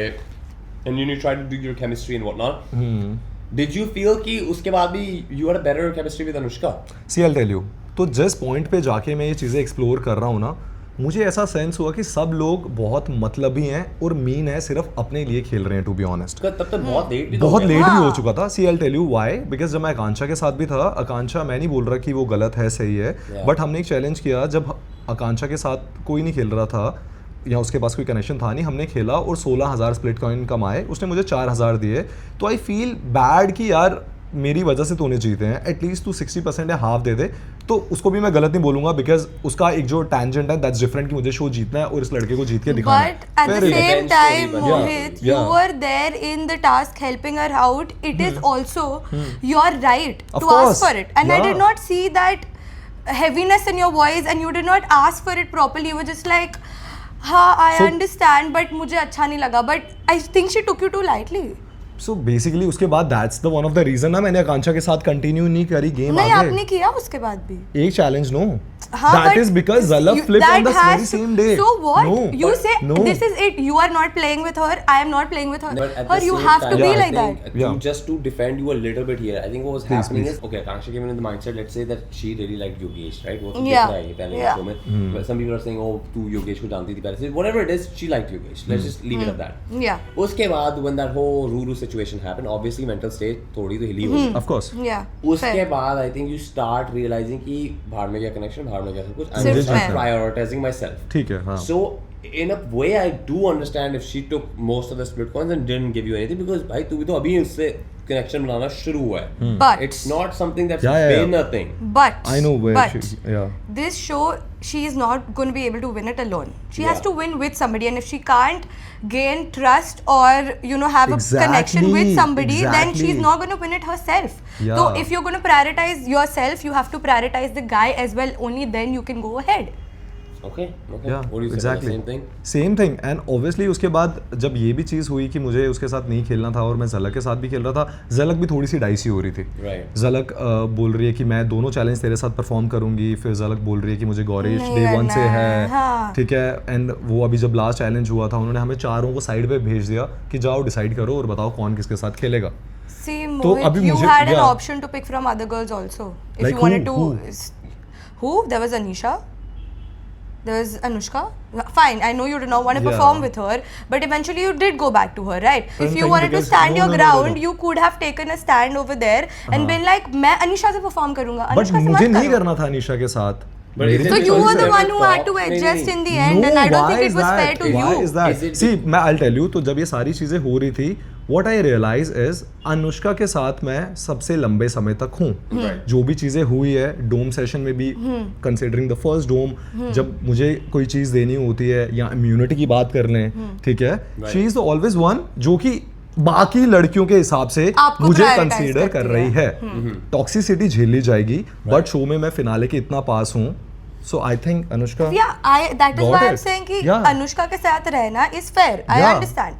and you try to do your chemistry and whatnot. Did you feel कि उसके बाद भी you had a better chemistry with Anushka? See, I'll tell you. तो जिस पॉइंट पे जाके मैं ये चीज़ें एक्सप्लोर कर रहा हूँ ना, मुझे ऐसा सेंस हुआ कि सब लोग बहुत मतलबी हैं और मीन है, सिर्फ अपने लिए खेल रहे हैं. टू बी ऑनेस्ट तब तक बहुत लेट भी बहुत लेट भी हो चुका था. See I tell you why. Because जब मैं आकांक्षा के साथ भी था, आकांक्षा मैं नहीं बोल रहा कि वो गलत है सही है, बट हमने एक चैलेंज किया जब आकांक्षा के साथ कोई नहीं खेल रहा था या उसके पास कोई कनेक्शन था नहीं. हमने खेला और 16,000 स्प्लिट कॉइन कमाए, उसने मुझे 4,000 दिए. तो आई फील बैड कि यार मेरी वजह से तूने जीते हैं. एटलीस्ट तू 60% या हाफ दे दे. तो उसको भी मैं गलत नहीं बोलूंगा, बिकॉज उसका एक जो टेंजेंट है दैट्स डिफरेंट कि मुझे शो जीतना है और इस लड़के को जीत के दिखाना है. But at the Fair enough. same time, Yeah. Mohit, you Yeah. were there in the task helping her out. It is also your right Of to course. ask for it. And I did Yeah. not see that heaviness in your voice, and you did not ask for it properly. You were just like, "Ha, I So- understand, but मुझे अच्छा नहीं लगा." But I think she took you too lightly. So basically उसके बाद that's the one of the reason ना मैंने आकांक्षा के साथ कंटिन्यू नहीं करी गेम नहीं, आगे. आपने किया उसके बाद भी. एक चैलेंज नो. हाँ, That but is because Zalak you- flipped on that the has very to- same day. So what? No, You but say no. this is it. You are not playing with her. I am not playing with her. But at Or the you same have to time, be I like think, that. Yeah. just to defend you a little bit here, I think what was Please, happening please. is, okay, Akanksha came in the mindset, let's say that she really liked Yogesh, right? वो तो Yeah. दिख रहा है ये पहले Yeah. Show में. But some people are saying, oh, तू Yogesh को जानती थी पहले से. Whatever it is, she liked Yogesh. Let's just leave it at that. Yeah. उसके बाद when that whole Ruru situation happened, obviously mental state थोड़ी तो हिली होगी. Of course. Yeah. उसके Fair. बाद I think you start realizing कि बाहर में क्या connection, बाहर में क्या सब कुछ. I'm सिर्फ just मैं. prioritizing myself. ठीक है. हाँ. So in a way, I do understand if she took most of the split coins and didn't give you anything because भाई तू भी तो अभी उससे connection बनाना शुरू हुआ है. But It's not something that's Yeah, yeah, been yeah. a thing. But I know where but she, yeah. this show, she is not going to be able to win it alone. She has Yeah. to win with somebody, and if she can't gain trust or have a connection with somebody, then she's exactly. not going to win it herself. Yeah. So if you're going to prioritize yourself, you have to prioritize the guy as well. Only then you can go ahead. Okay. Yeah, What do you say? exactly. Same thing. Same thing and obviously उसके बाद जब ये भी चीज़ हुई कि मुझे उसके साथ नहीं खेलना था और मैं झलक के साथ भी खेल रहा था, झलक भी थोड़ी सी डाइसी हो रही थी. Right. झलक बोल रही है कि मैं दोनों चैलेंज तेरे साथ परफॉर्म करूंगी, फिर झलक बोल रही है कि मुझे गौरेश नहीं डे 1 करना से है, है. हाँ. ठीक है. एंड वो अभी जब लास्ट चैलेंज हुआ था उन्होंने हमें चारों को साइड पे भेज दिया कि जाओ डिसाइड करो और बताओ कौन किसके साथ खेलेगा. See, तो Mohit, अभी you मुझे- had an yeah. option to pick from other girls also. If Like you wanted who? to. Who? There was Anisha. There was Anushka. Fine, I know you did not want to Yeah. perform with her, but eventually you did go back to her, right? But If I'm you saying wanted to because- stand no, your no, no, ground, no. you could have taken a stand over there and been like, मैं अनिशा से perform करूँगा. But Anisha से मुझे मत नहीं करो. करना था अनिशा के साथ. But मेरी is it So तो you because were the you one never who had to talked? adjust in the नहीं, end, and I don't why think is it was fair that? to Why you. is that? Is it See, मैं I'll tell you, तो जब ये सारी चीजें हो रही थी, what I realize is Anushka के साथ मैं सबसे लंबे समय तक हूँ. Right. जो भी चीजें हुई है डोम सेशन में भी, कंसिडरिंग द फर्स्ट डोम, जब मुझे कोई चीज देनी होती है या इम्यूनिटी की बात कर लें, ठीक है, शी इज ऑलवेज वन जो कि बाकी लड़कियों के हिसाब से आपको मुझे prioritize कंसीडर कर करती रही है. टॉक्सिसिटी झेली जाएगी, बट शो में मैं फिनाले के इतना पास हूँ. So I think Anushka Yeah, that is Got why I'm it. saying कि Yeah. अनुष्का के साथ रहना is fair. I Yeah. understand,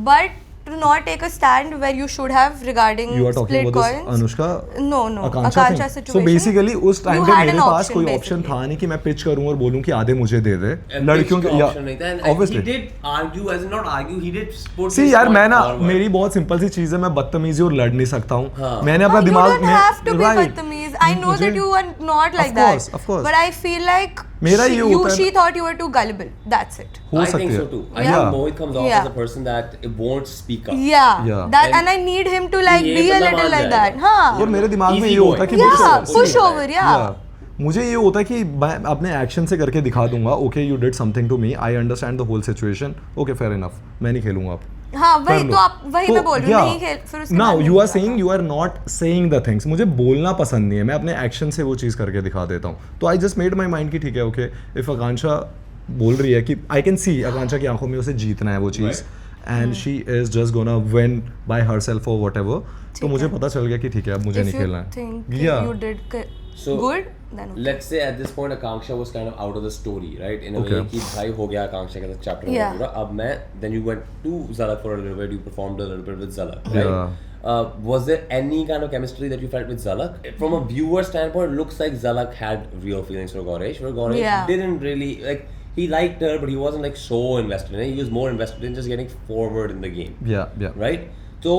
but to not take a stand where you should have regarding You are talking split about this coins. Anushka No, Akansha thing. situation. So basically उस time You पे had मेरे an pass option, कोई option basically. था नहीं कि मैं pitch करूं और बोलूं कि आधे मुझे दे दे. And लड़कियों which के option नहीं था, and he obviously. did argue, as in not argue, he did put C his यार point मैं ना forward. मेरी बहुत सिंपल सी चीज है, मैं बदतमीजी और लड़ नहीं सकता हूँ. हाँ. मैंने अपना No, you दिमाग don't have to be right. बदतमीज. I know मुझे- that you are not like Of course, that. of course. But I feel like मेरा ये होता है she ना- thought you were too gullible. That's it. हो I सकती think है. so too. I Yeah. think Mohit comes off Yeah. as a person that won't speak up. Yeah. Yeah. That and I need him to like ये be a बंदा little मान like जाएगा. that. हाँ. और मेरे दिमाग में Easy ये boy. होता है कि Yeah, मुझे- push over. Yeah. मुझे ये होता है कि मैं अपने एक्शन से करके दिखा दूंगा. Okay you did something to me, I understand the whole situation. Okay fair enough, मैं नहीं खेलूंगा अब. हाँ वही कर लो. तो आप वही मैं बोल रही हूँ नहीं खेल फिर उसके नाउ बाद यू नहीं आर खेला सेइंग था। You are not saying the things. मुझे बोलना पसंद नहीं है, मैं अपने एक्शन से वो चीज़ करके दिखा देता हूँ. तो I just made my mind कि ठीक है ओके, इफ आकांक्षा बोल रही है कि आई कैन सी आकांक्षा की आंखों में उसे जीतना है वो चीज़, and she is just gonna win by herself और व्हाटएवर. तो मुझे पता चल गया कि ठीक है अब मुझे If नहीं you खेलना think है. या you did So, good then okay. Let's say at this point Akanksha was kind of out of the story, right? In a Okay. way कि भाई हो गया Akanksha का chapter Yeah. पूरा. अब मैं then you went to Zalak for a little bit, you performed a little bit with Zalak, right? Yeah. Was there any kind of chemistry that you felt with Zalak? From a viewer standpoint, it looks like Zalak had real feelings for Gauresh, where Gauresh Yeah. didn't really like. He liked her, but he wasn't like so invested in it. He was more invested in just getting forward in the game, या right? So,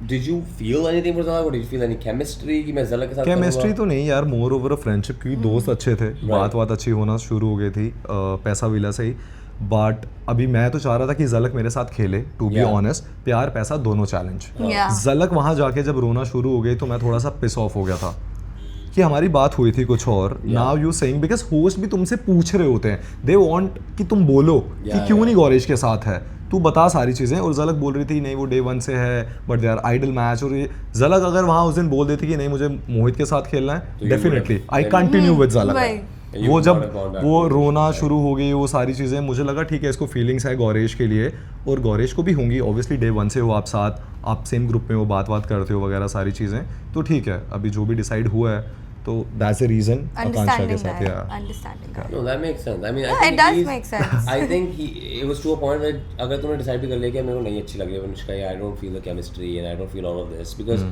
did you feel anything for Zalak, or did you feel any chemistry कि मैं Zalak के साथ chemistry करूँगा? तो नहीं यार, more over friendship की दोस्त अच्छे थे, बात अच्छी होना शुरू हो गई थी पैसा विला से ही. बट अभी मैं तो चाह रहा था कि झलक मेरे साथ खेले, टू बी Yeah. ऑनेस्ट. प्यार पैसा दोनों चैलेंज. Yeah. झलक वहाँ जाके जब रोना शुरू हो गई तो मैं थोड़ा सा पिस ऑफ हो गया था कि हमारी बात हुई थी कुछ और. Now you saying because host भी तुमसे पूछ रहे होते हैं, दे वांट कि तुम बोलो कि क्यों नहीं गौरेश के साथ है, तू बता सारी चीज़ें. और झलक बोल रही थी नहीं वो डे 1 से है, but they are ideal match. और ये झलक अगर वहाँ उस दिन बोल देती कि नहीं मुझे मोहित के साथ खेलना है, you definitely would I have- continue with झलक. वही। You वो would जब not have gone back वो to it. रोना शुरू हो गई, वो सारी चीज़ें, मुझे लगा ठीक है इसको फीलिंग्स है गौरेश के लिए, और गौरेश को भी होंगी ऑब्वियसली. डे 1 से हो आप साथ, आप सेम ग्रुप में हो, बात करते हो वगैरह सारी चीज़ें. तो ठीक है अभी जो भी डिसाइड हुआ है तो दैट्स द रीज़न आकांक्षा के understanding साथ. that या understanding that No, that makes sense. I mean, Yeah, I think it does he's- make sense. I think it was to a point where अगर तूने decide भी कर लिया कि मेरे को नहीं अच्छी लग रही है Anushka, I don't feel the chemistry and I don't feel all of this, because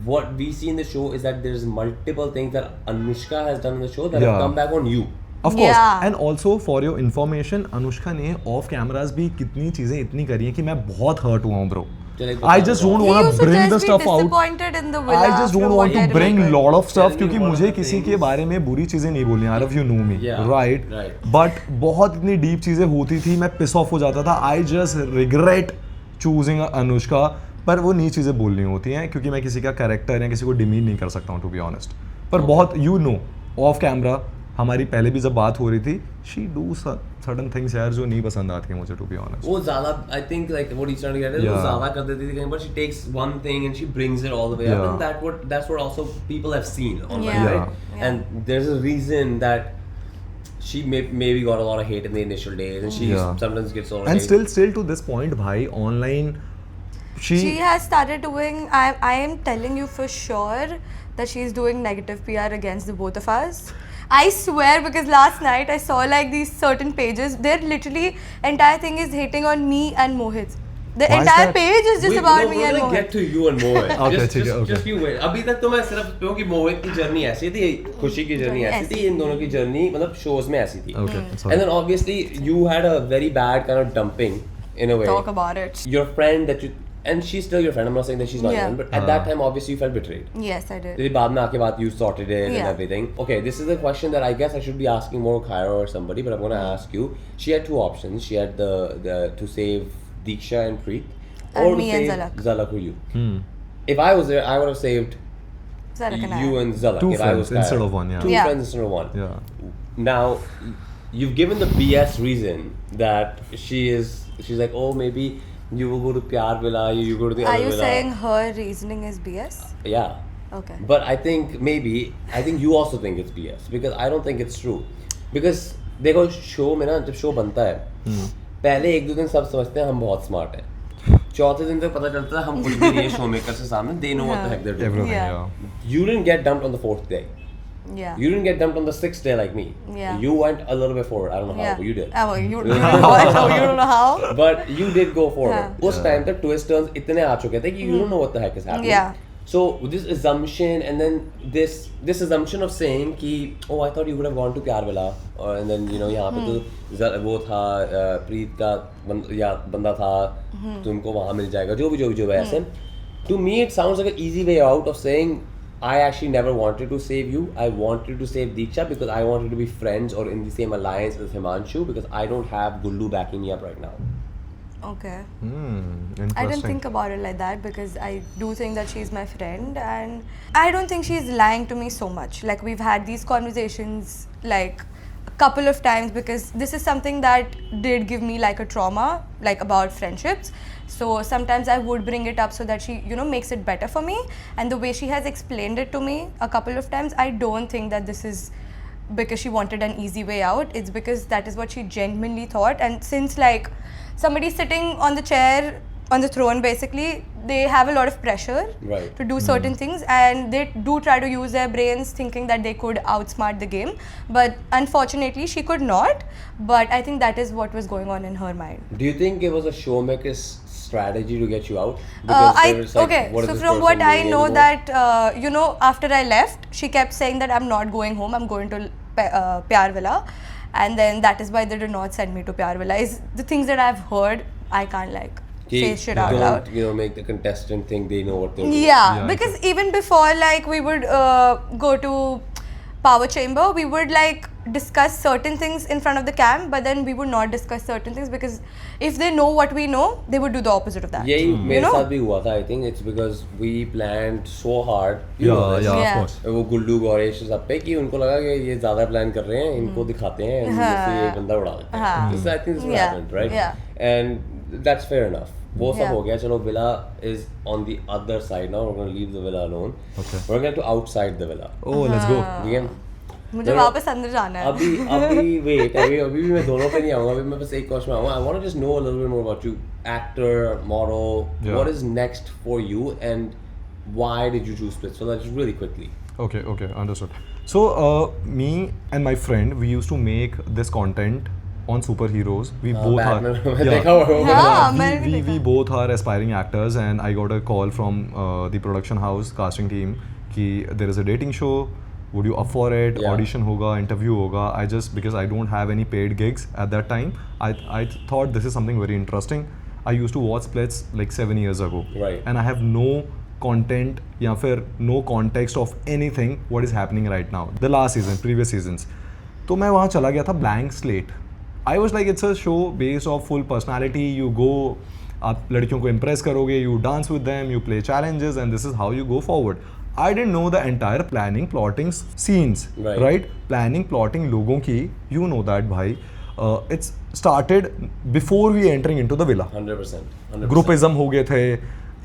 what we see in the show is that there's multiple things that Anushka has done in the show that have Yeah. come back on you. Of course. Yeah. And also for your information, Anushka ने of cameras भी कितनी चीज़ें इतनी करी हैं कि मैं बहुत हर्ट हुआ हूँ ब्रो. चले तो I क्या just बताऊँ? don't He want used to to bring the just be stuff out. disappointed in the villa I just after don't what want to I bring remember. lot of stuff Telling you क्योंकि one मुझे of the किसी के things- बारे में बुरी चीज़ें नहीं बोलनी. Are you know me Yeah, right, right. But बहुत इतनी डीप चीज़ें होती थी, मैं पिस ऑफ हो जाता था. I just regret choosing Anushka. पर वो नई चीज़ें बोलनी होती हैं क्योंकि मैं किसी का कैरेक्टर या किसी को डिमीन नहीं कर सकता हूँ टू बी ऑनेस्ट. पर बहुत यू नो ऑफ कैमरा हमारी पहले भी जब बात हो रही थी, शी डू सर्टन थिंग्स यार जो नहीं पसंद आती हैं मुझे टू बी ऑनेस्ट. वो ज़्यादा I think like what he's trying to get is वो Yeah. ज़्यादा कर देती थी कहीं पर. She takes one thing and she brings it all the way up, Yeah. and that's what also people have seen online, Yeah. right? Yeah. And there's a reason that she maybe got a lot of hate in the initial days, and she Yeah. sometimes gets a lot of And hate. still to this point भाई online She has started doing. I am telling you for sure that she's doing negative PR against the both of us, I swear, because last night I saw like these certain pages. They're literally entire thing is hating on me and Mohit. The Why is entire that? page is just about me we're and gonna Mohit. get to you and Mohit. Okay, just, ठीक है, just, okay. just you wait. अभी तक तो मैं सिर्फ क्योंकि मोहित की journey ऐसी थी, खुशी की जर्नी ऐसी थी, इन दोनों की जर्नी मतलब shows में ऐसी थी. Okay, sorry. And then obviously you had a very bad kind of dumping in a way. Talk about it. Your friend that you, and she's still your friend. I'm not saying that she's not your Yeah. friend, but at that time obviously you felt betrayed. Yes, I did. Then बाद में आके बात you sorted it and Yeah. everything. Okay, this is a question that I guess I should be asking more Khaira or somebody, but I'm gonna ask you. She had two options. She had the to save Deeksha and Preet, or And to me and save Zalak. Zalak or you. Hmm. If I was there, I would have saved Zalak and you I. and Zalak. Two if I was friends instead Khaira. of one, yeah. Two Yeah. friends instead of one. Yeah. Now, you've given the BS reason that she's like, oh, maybe you will go to Pyar Villa, you go to the Are other you villa. saying her reasoning is BS? Yeah. Okay. But I think you also think it's BS because I don't think it's true. Because देखो show में ना जब show बनता है पहले एक दो दिन सब समझते हैं हम बहुत स्मार्ट हैं चौथे दिन तक पता चलता है हम कुछ भी नहीं है शो मेकर से सामने they know what the heck they're doing. Everything, Yeah. yeah. You didn't get dumped on the 4th day. Yeah. You didn't get dumped on the 6th day like me. Yeah. You went a little bit forward. I don't know how, Yeah. but you did. Oh, you don't know what? Oh, you don't know how? But you did go forward. Yeah. उस time तक twist turns इतने आ चुके थे कि you don't know what the heck is happening. Yeah. So this assumption and then this assumption of saying कि oh I thought you would have gone to Pyar Villa and then you know यहाँ पे तो वो था प्रीत का बंदा था तुमको वहाँ मिल जाएगा जो भी ऐसे. To me it sounds like an easy way out of saying I actually never wanted to save you. I wanted to save Deeksha because I wanted to be friends or in the same alliance as Himanshu because I don't have Gullu backing me up right now. Okay. Interesting. I didn't think about it like that because I do think that she's my friend and I don't think she's lying to me so much. Like we've had these conversations like a couple of times because this is something that did give me like a trauma like about friendships. So sometimes I would bring it up so that she, you know, makes it better for me. And the way she has explained it to me a couple of times, I don't think that this is because she wanted an easy way out. It's because that is what she genuinely thought. And since like somebody sitting on the chair, on the throne basically, they have a lot of pressure Right. to do certain things and they do try to use their brains thinking that they could outsmart the game. But unfortunately, she could not. But I think that is what was going on in her mind. Do you think it was a showmaker's strategy to get you out? Because they were just like, Okay, what is so this from person what I doing know anymore? that, you know, after I left, she kept saying that I'm not going home, I'm going to Pyar Villa. And then that is why they did not send me to Pyar Villa. Is the things that I've heard, I can't like say shit out don't, loud. you know, make the contestant think they know what they're doing. Yeah, Yeah, because even before like we would go to Power Chamber, we would like discuss certain things in front of the cam, but then we would not discuss certain things because if they know what we know, they would do the opposite of that. यही मेरे know? साथ भी हुआ था. I think it's because we planned so hard. You know Yeah, this. yeah, Yeah. of course. वो गुल्लू गौरेश सब पे कि उनको लगा कि ये ज्यादा प्लान कर रहे हैं इनको दिखाते हैं and इससे ये बंदा उड़ा देते हैं. हाँ. This, I think this is what Yeah, happened, right? yeah. And that's fair enough. वो सब Yeah. हो गया. चलो villa is on the other side now. We're going to leave the villa alone. Okay. We're going to outside the villa. Oh, let's go. ठीक है? मुझे No, वापस अंदर जाना है. अभी wait अभी भी मैं दोनों पे नहीं आऊँगा. अभी मैं बस एक क्वेश्चन में आऊँगा. I want to just know a little bit more about you, actor, model. Yeah. What is next for you and why did you choose Split? So let's just really quickly. Okay, understood. So, me and my friend, we used to make this content on superheroes. We both Batman. are. मैं देखा हुआ हूँ. हाँ, मैंने भी we देखा. both are aspiring actors, and I got a call from the production house casting team कि there is a dating show. Would you up for it? Yeah. Audition होगा, interview होगा. I just because I don't have any paid gigs at that time, I thought this is something very interesting. I used to watch splits like 7 years ago, Right. and I have no content या फिर no context of anything what is happening right now. The last season, previous seasons. तो मैं वहाँ चला गया था blank slate. I was like it's a show based off full personality. You go, आप लड़कियों को impress करोगे, you dance with them, you play challenges, and this is how you go forward. I didn't know the entire planning, plotting scenes, Right. right? Planning, plotting लोगों की, you know that भाई. It's started before we entering into the villa. 100%. Groupism हो गए थे,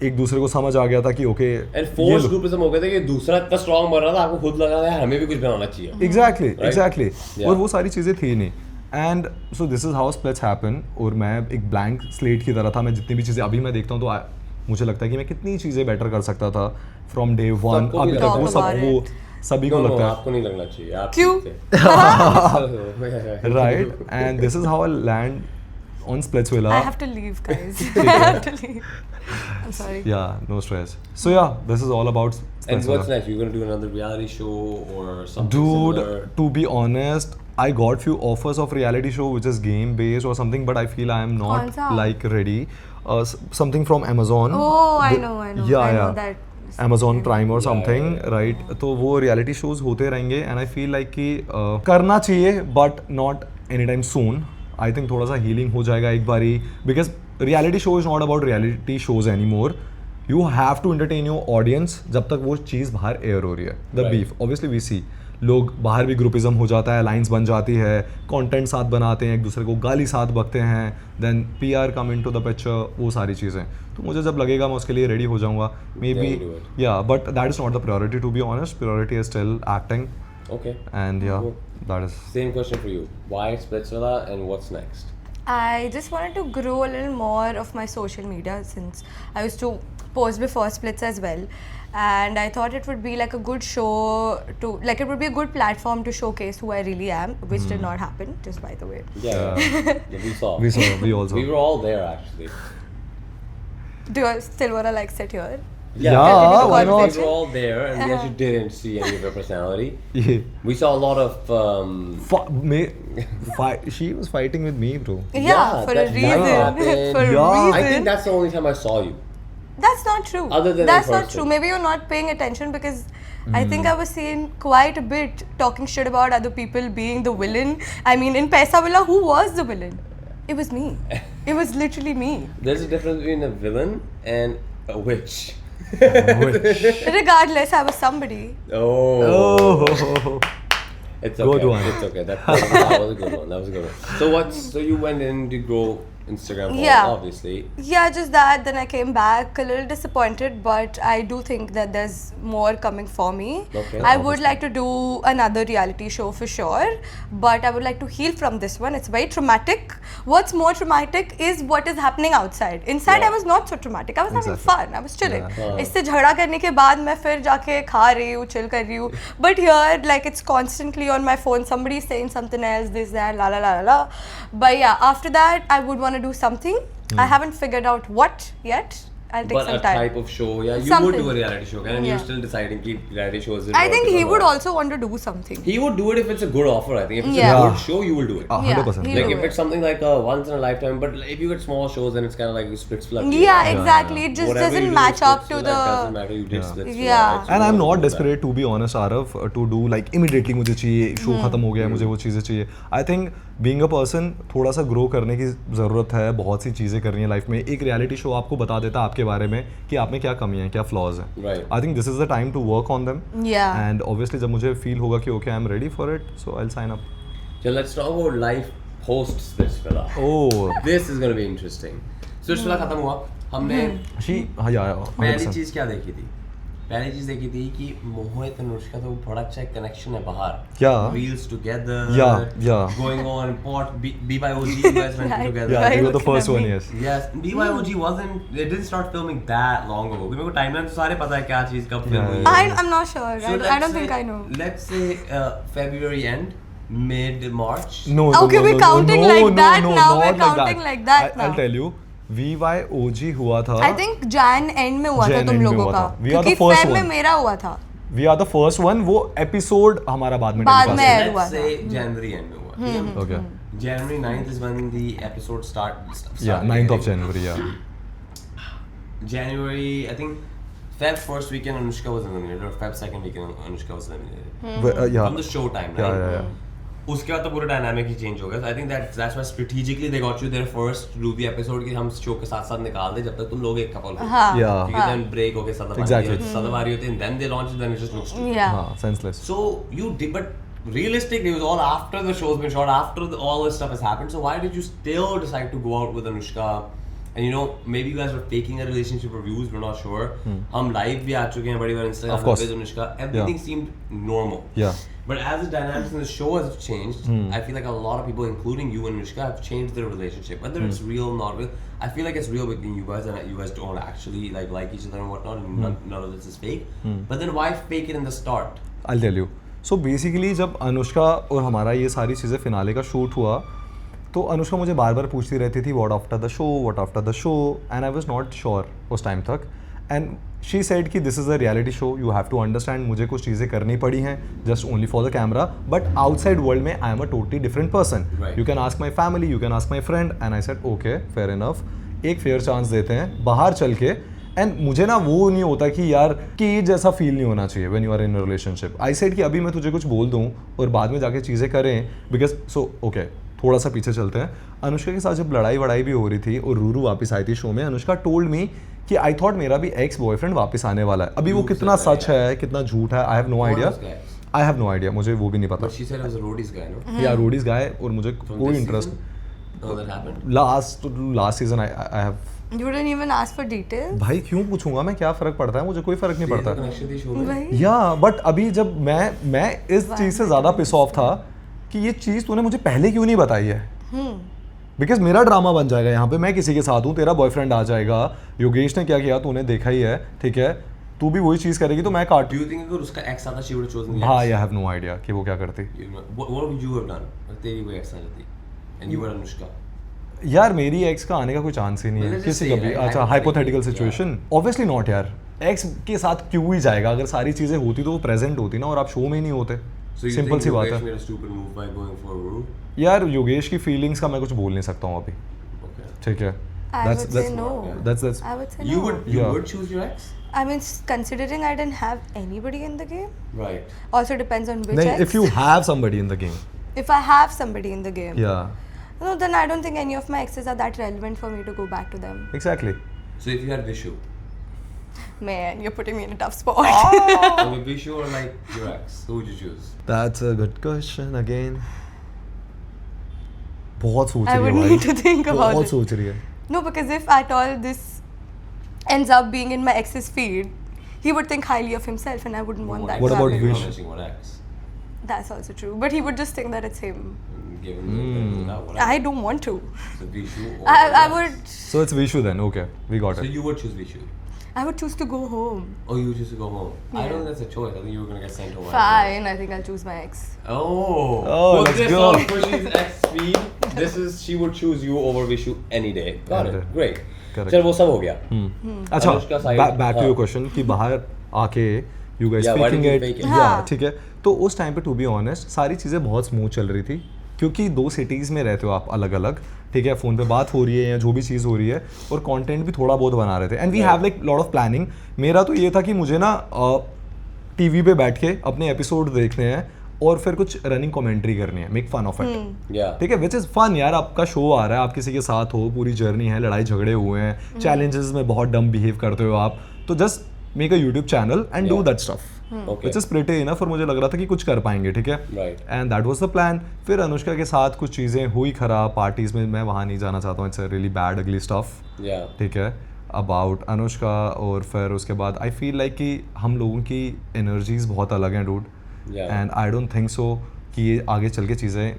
एक दूसरे को समझ आ गया था कि okay. And forced groupism हो गए थे कि दूसरा इतना strong बन रहा था आपको खुद लगा था हमें भी कुछ बनाना चाहिए. Exactly, Right? exactly. Yeah. और वो सारी चीज़ें थी नहीं. And so this is how splits happen. और मैं एक blank slate की तरह था. मैं जितनी भी चीज़ें अभी मैं देखता हूँ तो मुझे लगता है कि मैं कितनी चीज़ें बेटर कर सकता था from day one. सबको भी अभी तक लगता वो है. सब Talk वो about सभी को No, लगता है आपको नहीं लगना चाहिए आप क्यों? ठीक थे। right, and this is how I land on Splitsvilla. I have to leave, guys. I have to leave. I'm sorry. Yeah, no stress. So yeah, this is all about And Splitsvilla. what's next? You're gonna do another reality show or something Dude, similar? to be honest, I got few offers of reality show which is game based or something, but I feel I am not Kaunsa? like ready. Something from Amazon. Oh, I The- know. Yeah, I know yeah. that. Amazon Prime or Yeah, something, yeah, right? तो वो reality shows होते रहेंगे and I feel like कि करना चाहिए but not anytime soon. I think थोड़ा सा healing हो जाएगा एक बारी because reality show is not about reality shows anymore. You have to entertain your audience जब तक वो चीज़ बाहर एयर हो रही है. The Right. beef, obviously we see. लोग बाहर भी ग्रुपिज्म हो जाता है, लाइंस बन जाती है, कंटेंट साथ बनाते हैं, एक दूसरे को गाली साथ बकते हैं, then PR come into the picture, वो सारी चीज़ें. तो मुझे जब लगेगा मैं उसके लिए रेडी हो जाऊंगा maybe. Then do it. Yeah but that is not the priority to be honest. Priority is still acting Okay. And yeah Cool. That is. Same question for you. Why Splitsvilla and what's next? I just wanted to grow a little more of my social media since I used to post before Splits as well. And I thought it would be like a good show to, like, it would be a good platform to showcase who I really am, which did not happen, just by the way. Yeah, we saw. We also. We were all there actually. Do you still want to like sit here? Yeah, Continue the why not? We conversation. were all there, and we actually didn't see any of her personality. ये We saw a lot of. she was fighting with me, bro. Yeah, for a that reason. happened. For a Yeah. reason. I think that's the only time I saw you. That's not true. Other than in That's not person. true. Maybe you're not paying attention because I think I was seen quite a bit talking shit about other people being the villain. I mean, in Paisa Villa, who was the villain? It was me. It was literally me. There's a difference between a villain and a witch. Regardless, I was somebody. Oh. Oh. It's okay. Good one. It's okay. That was a good one. That was a good one. So you went in to grow Instagram followers, Yeah. obviously. Yeah, just that. Then I came back a little disappointed, but I do think that there's more coming for me. Okay. I would like to do another reality show for sure, but I would like to heal from this one. It's very traumatic. What's more traumatic is what is happening outside. Inside, Yeah. I was not so traumatic. I was having Exactly. fun. I was chilling. Yeah. इससे झगड़ा करने के बाद मैं फिर जाके खा रही हूँ, chill कर रही हूँ. But here, like, it's constantly on my phone. Somebody saying something else, this, that, la la la la la. But yeah, after that, I would want to do something. I haven't figured out what yet. I'll take But some a time. type of show, yeah, you would Something. do a reality show, and Yeah. you're still deciding if reality shows. I think he would also want to do something. He would do it if it's a good offer. I think if it's Yeah. a good show, you will do it. 100%. he Like do if it. it's something like a once in a lifetime, but if you get small shows, then it's kind of like you split flood. Yeah, exactly. It just Whatever you doesn't do match with up to Splitsvilla, it doesn't the. matter. You did Yeah. Splitsvilla, Yeah. right? So And you I'm will not do that. desperate to be honest, Arav, to do like immediately मुझे चाहिए show खत्म हो गया है, मुझे वो चीज़ें चाहिए. I think being a person थोड़ा सा ग्रो करने की ज़रूरत है. बहुत सी चीज़ें करनी है लाइफ में. एक रियलिटी शो आपको बता देता है आपके बारे में कि आप में क्या कमी है, क्या फ्लॉज हैं. Right. I think this is the time to work on them. Yeah. And obviously जब मुझे फील होगा कि okay I'm ready for it, so I'll sign up. So let's talk about life post Splitsvilla. Oh, This is gonna be interesting. Splitsvilla खत्म हुआ. हमने हाँ yeah, पहली 100%. चीज क्या देखी थी? पहली चीज देखी थी कि मोहित अनुष्का तो बड़ा अच्छा कनेक्शन है बाहर. Yeah. Reels together. Yeah. Going on pot BYOG you guys went Right. together. Yeah, Why you were the looking first at one, me? yes. Yes, BYOG wasn't. They didn't start filming that long ago. मेरे को timeline तो सारे पता है क्या चीज कब film Yeah, हुई yeah. है. I'm not sure. So I don't let's think say- I know. Let's say February end, mid March. No, Okay, we're counting like that now, we're not counting like that I'll now. tell you, VYOG हुआ था. I think Jan end में हुआ था Jan तुम end में लोगों हुआ का. था. We are क्योंकि the first Feb में one. मेरा हुआ था. We are the first one. वो एपिसोड हमारा बाद में बाद telecast में हुआ. air हुआ Let's था. say January end में हुआ. ठीक है? Okay. January 9th is when the episode started. Yeah, 9th of January. Yeah. January, I think Feb first weekend Anushka was eliminated, or Feb second weekend Anushka was eliminated. Yeah. From the show time, right? Yeah. उसके बाद तो पूरा dynamic ही change हो गया. I think that's why strategically they got you there first to do the episode कि हम show के साथ साथ निकाल दे जब तक तुम लोग एक कपल हो. हाँ. Yeah. ठीक है, then break होके सदाबारी Exactly. सदाबारी होते हैं, then they launch it, then it just looks stupid. Yeah. हाँ, senseless. So you did, but realistically, it was all after the show's been shot, after all this stuff has happened. So why did you still decide to go out with Anushka? And you know, maybe you guys were faking a relationship for views, we're not sure. हम live भी आ चुके हैं बड़ी बार Instagram Of course. with Anushka. Everything seemed normal. Yeah. But as the dynamics in the show has changed, I feel like a lot of people, including you and Anushka, have changed their relationship. Whether it's real, not real. I feel like it's real between you guys, and you guys don't actually like each other and whatnot. And none of this is fake. But then why fake it in the start? I'll tell you. So basically जब अनुष्का और हमारा ये सारी चीज़ें finale का shoot हुआ तो अनुष्का मुझे बार बार पूछती रहती थी what after the show and I was not sure उस टाइम तक एंड शी सेड कि this is a reality show you have to understand मुझे कुछ चीज़ें करनी पड़ी हैं just only for the camera but outside world में I am a totally different person you can ask my family you can ask my friend and I said okay fair enough एक fair chance देते हैं बाहर चल के and मुझे ना वो नहीं होता कि यार कि जैसा फील नहीं होना चाहिए when you are in a relationship I said कि अभी मैं तुझे कुछ बोल दूँ और बाद में जाके चीज़ें करें बिकॉज सो ओके थोड़ा सा पीछे चलते हैं अनुष्का के साथ जब लड़ाई वड़ाई भी हो रही थी और रूरू वापस आई थी शो में अनुष्का टोल्ड मी कि आई थॉट मेरा भी एक्स बॉयफ्रेंड वापस आने वाला है अभी वो कितना सच है कितना झूठ है आई हैव नो आइडिया मुझे वो भी नहीं पता या रोडीज गाय और मुझे कोई interest last season I have You didn't even ask for details? भाई क्यों पूछूंगा मैं क्या फर्क पड़ता है मुझे कोई फर्क नहीं पड़ता भाई या बट अभी जब मैं इस चीज़ से ज़्यादा पिस ऑफ था कि ये चीज़ तूने मुझे पहले क्यों नहीं बताई है बिकॉज मेरा ड्रामा बन जाएगा यहाँ पे मैं किसी के साथ हूँ तेरा बॉयफ्रेंड आ जाएगा योगेश ने क्या किया तूने देखा ही है ठीक है तू भी वही चीज़ करेगी तो मैं काट उसका एक्स आता she would have chosen the हाँ ex? I have no idea कि वो क्या करती What would you have done? तेरी कोई एक्स आ जाती and you were Anushka. यार मेरी एक्स का आने का कोई चांस ही नहीं है Well, let's किसी just का say, भी right, अच्छा हाइपोथेटिकल सिचुएशन ऑब्वियसली नॉट यार एक्स के साथ क्यों ही जाएगा अगर सारी चीज़ें होती तो वो प्रेजेंट होती ना और आप शो में ही नहीं होते So you सिंपल think सी बात Yogesh है made a stupid move by going for Ruru? यार योगेश की फीलिंग्स का मैं कुछ बोल नहीं सकता हूँ अभी Okay. ठीक है I would say no. that's I would say You no. would Yeah. choose your ex? I mean, considering I didn't have anybody in the game, Right. also depends on which नहीं ex. if you have somebody in the game If I have somebody in the game, yeah no, then I don't think any of my exes are that relevant for me to go back to them. exactly So if you had Vishu, Man, you're putting me in a tough spot. so with Vishu or like your ex, who would you choose? that's a good question again बहुत सोच I रही would है need भाई to think about बहुत it. सोच रही है No, because if at all this ends up being in my ex's feed, he would think highly of himself, and I wouldn't want that. What to about happen. Vish? Mentioning what ex? That's also true, but he would just think that it's him. Given the benefit of the doubt, what I ex? don't want to. So Vishu or I your ex? would so it's Vishu then okay we got So it you would choose Vishu? I would choose to go home. Oh, you would choose to go home? I Yeah. don't think that's a choice. I think you were gonna get sent home. Fine, I think I'll choose my ex. Oh, Oh, put let's this go. on Khushi's ex feed. This is she would choose you over Vishu any day. Got it. Okay. Great. Correct. चल वो सब हो गया. अच्छा Anushka side- back to हाँ. Your question कि बाहर आके you guys Yeah, why faking did you it fake it? या हाँ. ठीक है तो उस टाइम पे टू बी ऑनेस्ट सारी चीज़ें बहुत स्मूथ चल रही थी क्योंकि दो सिटीज़ में रहते हो आप अलग अलग ठीक है फ़ोन पे बात हो रही है या जो भी चीज़ हो रही है और कंटेंट भी थोड़ा बहुत बना रहे थे and we have like lot of planning मेरा तो ये था कि मुझे ना टीवी पे बैठ के अपने एपिसोड देखने हैं और फिर कुछ रनिंग कमेंट्री करनी है make fun of it Yeah. ठीक है विच इज़ फन यार आपका शो आ रहा है आप किसी के साथ हो पूरी जर्नी है लड़ाई झगड़े हुए हैं चैलेंजेस में बहुत डम बिहेव करते हो आप तो just make a YouTube channel and do Yeah. That stuff Okay. Which is pretty enough और मुझे लग रहा था कि कुछ कर पाएंगे ठीक है Right. And that was the plan फिर अनुष्का के साथ कुछ चीज़ें हुई खराब पार्टीज़ में मैं वहाँ नहीं जाना चाहता हूँ इट्स रियली बैड अगली स्टफ Yeah. ठीक है अबाउट अनुष्का और फिर उसके बाद आई फील लाइक कि हम लोगों की एनर्जीज बहुत अलग हैं dude Yeah. And I don't think so कि ये आगे चल के चीज़ें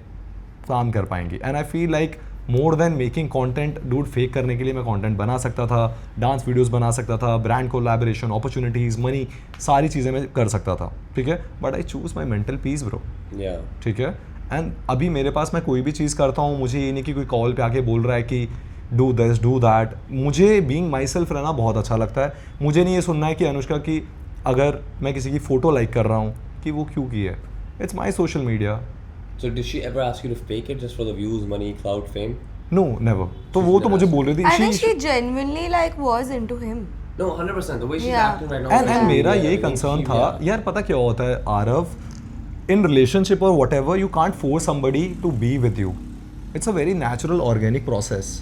काम कर पाएंगी and I feel like more than making content dude fake करने के लिए मैं कंटेंट बना सकता था डांस वीडियोस बना सकता था ब्रांड कोलैबोरेशन अपॉर्चुनिटीज़ मनी सारी चीज़ें मैं कर सकता था ठीक है but I choose my mental peace bro Yeah. ठीक है एंड अभी मेरे पास मैं कोई भी चीज़ करता हूँ मुझे ये नहीं कि कोई कॉल पे आके बोल रहा है कि डू दिस डू दैट मुझे बीइंग माई सेल्फ रहना बहुत अच्छा लगता है मुझे नहीं ये सुनना है कि अनुष्का की अगर मैं किसी की फ़ोटो लाइक कर रहा हूँ कि वो क्यों की है it's my social media So did she ever ask you to fake it just for the views, money, clout, fame? No never तो वो तो मुझे बोल रही I think थी she genuinely like was into him. No, 100%. The way she's Yeah. acting right now. And is- मेरा Yeah, यही I think concern she- था yeah. यार पता क्या होता है आरव इन रिलेशनशिप और whatever you can't force somebody to be with you it's a very natural organic process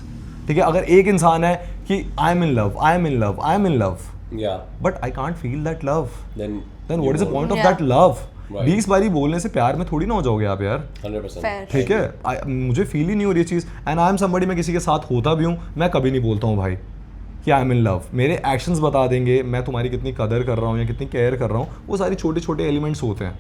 ठीक है अगर एक इंसान है कि I am in love I am in love I am in love Yeah. But I can't feel that love Then then you what is the won't. Point of Yeah. That love Right. 20 बारी बोलने से प्यार में थोड़ी ना हो जाओगे आप यार 100%. Fair. ठीक है मुझे फील ही नहीं हो रही ये चीज़ एंड आई एम समबडी मैं किसी के साथ होता भी हूँ मैं कभी नहीं बोलता हूँ भाई कि आई एम इन लव मेरे एक्शंस बता देंगे मैं तुम्हारी कितनी कदर कर रहा हूँ या कितनी केयर कर रहा हूँ वो सारी छोटे छोटे एलिमेंट्स होते हैं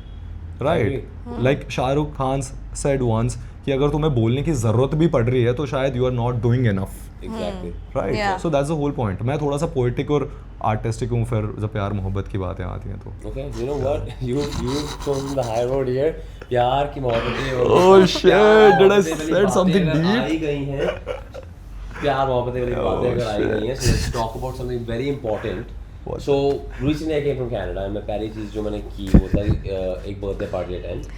right like Shahrukh Khan said once कि अगर तुम्हें बोलने की जरूरत भी पड़ रही है तो शायद you are not doing enough Exactly. Right Yeah. So that's the whole point. मैं थोड़ा सा पोएटिक और आर्टिस्टिक हूँ फिर जब प्यार मोहब्बत की बातें आती हैं तो Okay, you know what? You've chosen the high road here. प्यार की मोहब्बतें और Oh shit, प्यार did I मोहब्बतें वाली said बातें something अगर deep? आई गई हैं, प्यार मोहब्बतें वाली बातें अगर आई गई हैं, so let's talk about something very important. What? So recently I came from Canada and मैं पहली चीज़ जो मैंने की वो था एक birthday party attend.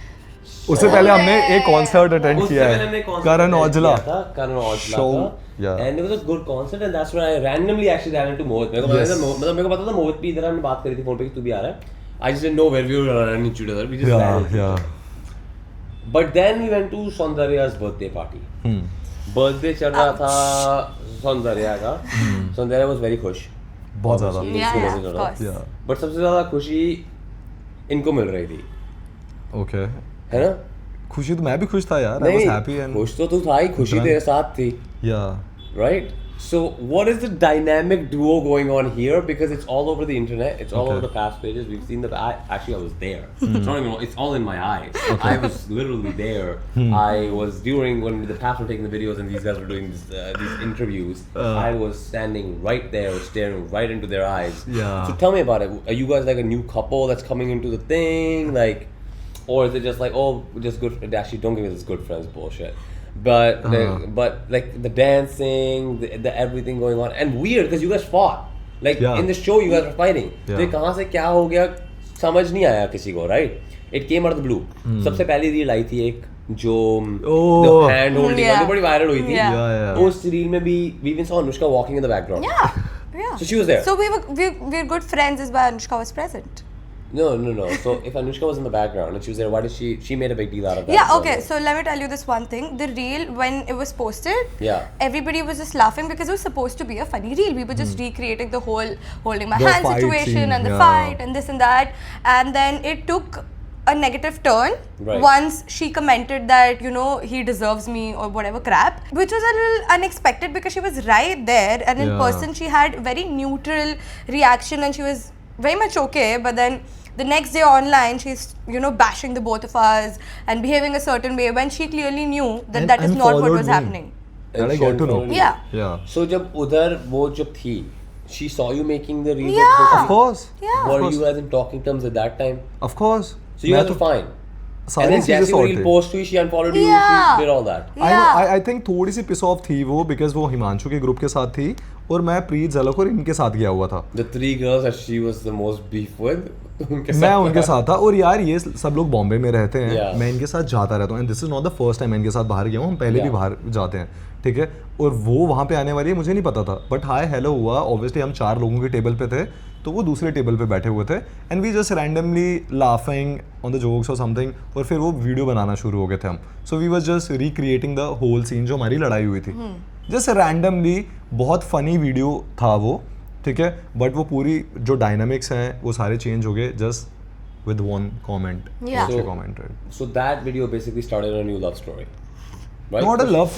उससे पहले हमने एक कॉन्सर्ट अटेंड उससे किया पहले हमने है concert करण attend औजला किया था, करण औजला Show, का, yeah. and it was a good concert and that's when I randomly actually ran into Mohit. मेरे को पता था मोहित भी इधर हमने बात करी थी फोन पे कि तू भी आ रहा है. I just didn't know where we were running into each other. We just ran into each other. But then we went to Saundarya's birthday party. Birthday चल रहा था सौंदर्या का. सौंदर्या was very खुश. बहुत ज़्यादा. Yeah, of course. Yeah. But सबसे ज़्यादा खुशी इनको मिल रही थी, Okay. है ना? खुशी तो मैं भी खुश था यार. I was happy and खुश तो तू था ही, खुशी drunk. तेरे साथ थी, yeah. right? So what is the dynamic duo going on here? Because it's all over the internet, it's all Okay. over the past pages. We've seen that. Actually, I was there. It's not even. It's all in my eyes. I was literally there. I was during when the past were taking the videos and these guys were doing these interviews. I was standing right there, staring right into their eyes. Yeah. So tell me about it. Are you guys like a new couple that's coming into the thing, like, or is it just like, oh, just good? Actually, don't give me this good friends bullshit. But like the dancing, the everything going on, and weird because you guys fought. Like Yeah. in the show, you guys were fighting. Yeah. तो ये कहाँ से क्या हो गया समझ नहीं आया किसी को, right? It came out of the blue. सबसे पहली रील आई थी एक जो हैंड होल्डिंग Yeah. जो बड़ी वायरल हुई थी. Yeah. Yeah. उस रील में भी we even saw Anushka walking in the background. Yeah. Yeah. So she was there. So we're good friends is why Anushka was present. No. So if Anushka was in the background and she was there, why did she made a big deal out of that? Yeah, as well, okay. though. So let me tell you this one thing. The reel, when it was posted, Yeah. everybody was just laughing because it was supposed to be a funny reel. We were just recreating the whole holding my The hand fight situation scene, and the yeah. fight and this and that. And then it took a negative turn Right. once she commented that, you know, he deserves me or whatever crap, which was a little unexpected because she was right there and in Yeah. person she had very neutral reaction and she was very much okay, but then the next day online she's, you know, bashing the both of us and behaving a certain way when she clearly knew that And- that is and not what followed was me. happening. That I got to know. Yeah. Yeah. So जब उधर वो जब थी, she saw you making the reel. Yeah. Of course. Yeah. Were Of course. you guys in talking terms at that time? Of course. So you मैं guys तो were fine. And सारी then चीजें जैसे वो सॉर्ट reel थी. post हुई, she unfollowed you. Yeah. She did all that. Yeah. I think थोड़ी सी piss off थी वो बिकॉज वो हिमांशु के ग्रुप के साथ थी और मैं प्रीत झलक और इनके साथ गया हुआ था. The three girls that she was the most beef with. उनके मैं साथ उनके साथ था और यार ये सब लोग बॉम्बे में रहते हैं. Yeah. मैं इनके साथ जाता रहता हूँ and this is not the first time मैं इनके साथ बाहर गया हूँ. हम पहले भी Yeah. बाहर जाते हैं, ठीक है. और वो वहाँ पे आने वाली है मुझे नहीं पता था, बट हाय हेलो हुआ. ऑब्वियसली हम 4 लोगों के टेबल पे थे तो वो दूसरे टेबल पे बैठे हुए थे and we just randomly laughing on the jokes और समथिंग और फिर वो वीडियो बनाना शुरू हो गए थे हम. So we was just recreating the whole scene जो हमारी लड़ाई हुई थी. जस्ट रैंडमली बहुत फनी वीडियो था वो, ठीक है. बट वो पूरी जो डायनामिक्स हैं वो सारे चेंज हो गए just with one comment. Yeah. Comment. So that video basically started a new love story. Right? Not a love.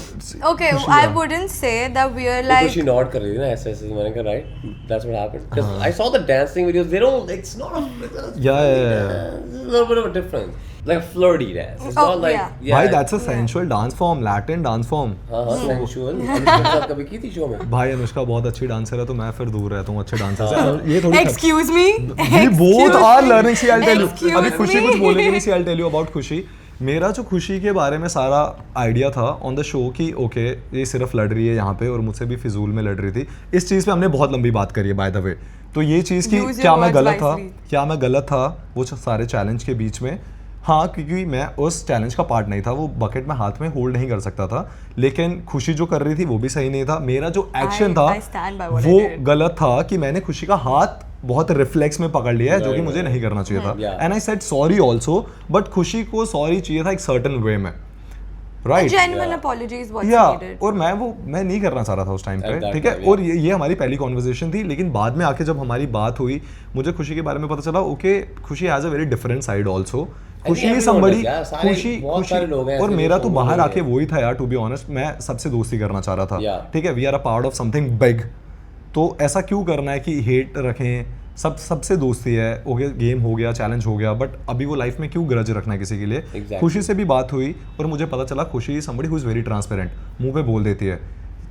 Okay, खुशी, I yeah. wouldn't say that we're तो like. खुशी नॉट कर रही थी ना ऐसे मैंने कहा right. That's what happened. Because I saw the dancing videos. They don't. It's not a. Yeah. There's a little bit of a difference. Like a flirty dance. It's Oh, not like. yeah. भाई that's a sensual dance form, Latin dance form. हाँ sensual. Anushka के साथ कभी की थी show में? भाई अनुष्का बहुत अच्छी डांसर है तो मैं फिर दूर रहता हूँ अच्छे डांसर से. ये थोड़ी Excuse me. we both are learning. See, I'll tell you. Excuse अभी खुशी me. कुछ बोलेगी नहीं. See, I'll tell you about खुशी. मेरा जो खुशी के बारे में सारा आइडिया था ऑन द शो कि ओके ये सिर्फ लड़ रही है यहाँ पे और मुझसे भी फिजूल में लड़ रही थी. इस चीज़ पे हमने बहुत लंबी बात करी है बाय द वे. तो ये चीज़ की Use your क्या मैं words गलत था, wisely. क्या मैं गलत था वो सारे चैलेंज के बीच में. हाँ, क्योंकि मैं उस चैलेंज का पार्ट नहीं था, वो बकेट में हाथ में होल्ड नहीं कर सकता था. लेकिन खुशी जो कर रही थी वो भी सही नहीं था. मेरा जो एक्शन था I stand by what I वो did. गलत था कि मैंने खुशी का हाथ बहुत रिफ्लेक्स में पकड़ लिया है जो कि मुझे नहीं करना चाहिए था. Yeah. And I said sorry also, but खुशी को सॉरी चाहिए था एक सर्टन वे में, right. Genuine Yeah. apology is what's या needed. और मैं नहीं करना चाह रहा था उस टाइम At पे, that ठीक है. time, और ये हमारी पहली कॉन्वर्जेशन थी. लेकिन बाद में आके जब हमारी बात हुई मुझे खुशी के बारे में पता चला ओके खुशी has a very different side also. खुशी everyone somebody does, यार, सारे- खुशी बहुत सारे लोग हैं और ऐसे मेरा जो तो शो बाहर में आके हैं। वही था यार. टू बी ऑनेस्ट मैं सबसे दोस्ती करना चाह रहा था, Yeah. ठीक है. We are a part of something big. तो ऐसा क्यों करना है कि हेट रखें सबसे दोस्ती है, हो गया, गेम हो गया, चैलेंज हो गया, बट अभी वो लाइफ में क्यों ग्रज रखना है किसी के लिए? Exactly. खुशी से भी बात हुई और मुझे पता चला खुशी somebody who is very transparent, मुंह पे बोल देती है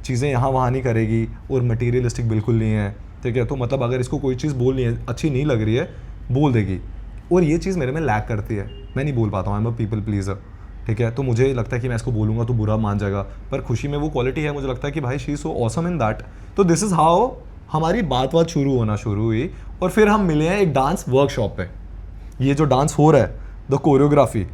चीज़ें, यहाँ वहाँ नहीं करेगी और मटीरियलिस्टिक बिल्कुल नहीं है, ठीक है? तो मतलब अगर इसको कोई चीज़ बोलनी है, अच्छी नहीं लग रही है, बोल देगी। और ये चीज़ मेरे में लैक करती है, मैं नहीं बोल पाता हूँ, आई एम अ पीपल प्लीजर, ठीक है? तो मुझे लगता है कि मैं इसको बोलूँगा तो बुरा मान जाएगा, पर खुशी में वो क्वालिटी है, मुझे लगता है कि भाई she is so awesome in that. तो दिस इज़ हाउ हमारी बात शुरू हुई और फिर हम मिले हैं एक डांस वर्कशॉप पे। ये जो डांस हो रहा है, द कोरियोग्राफी,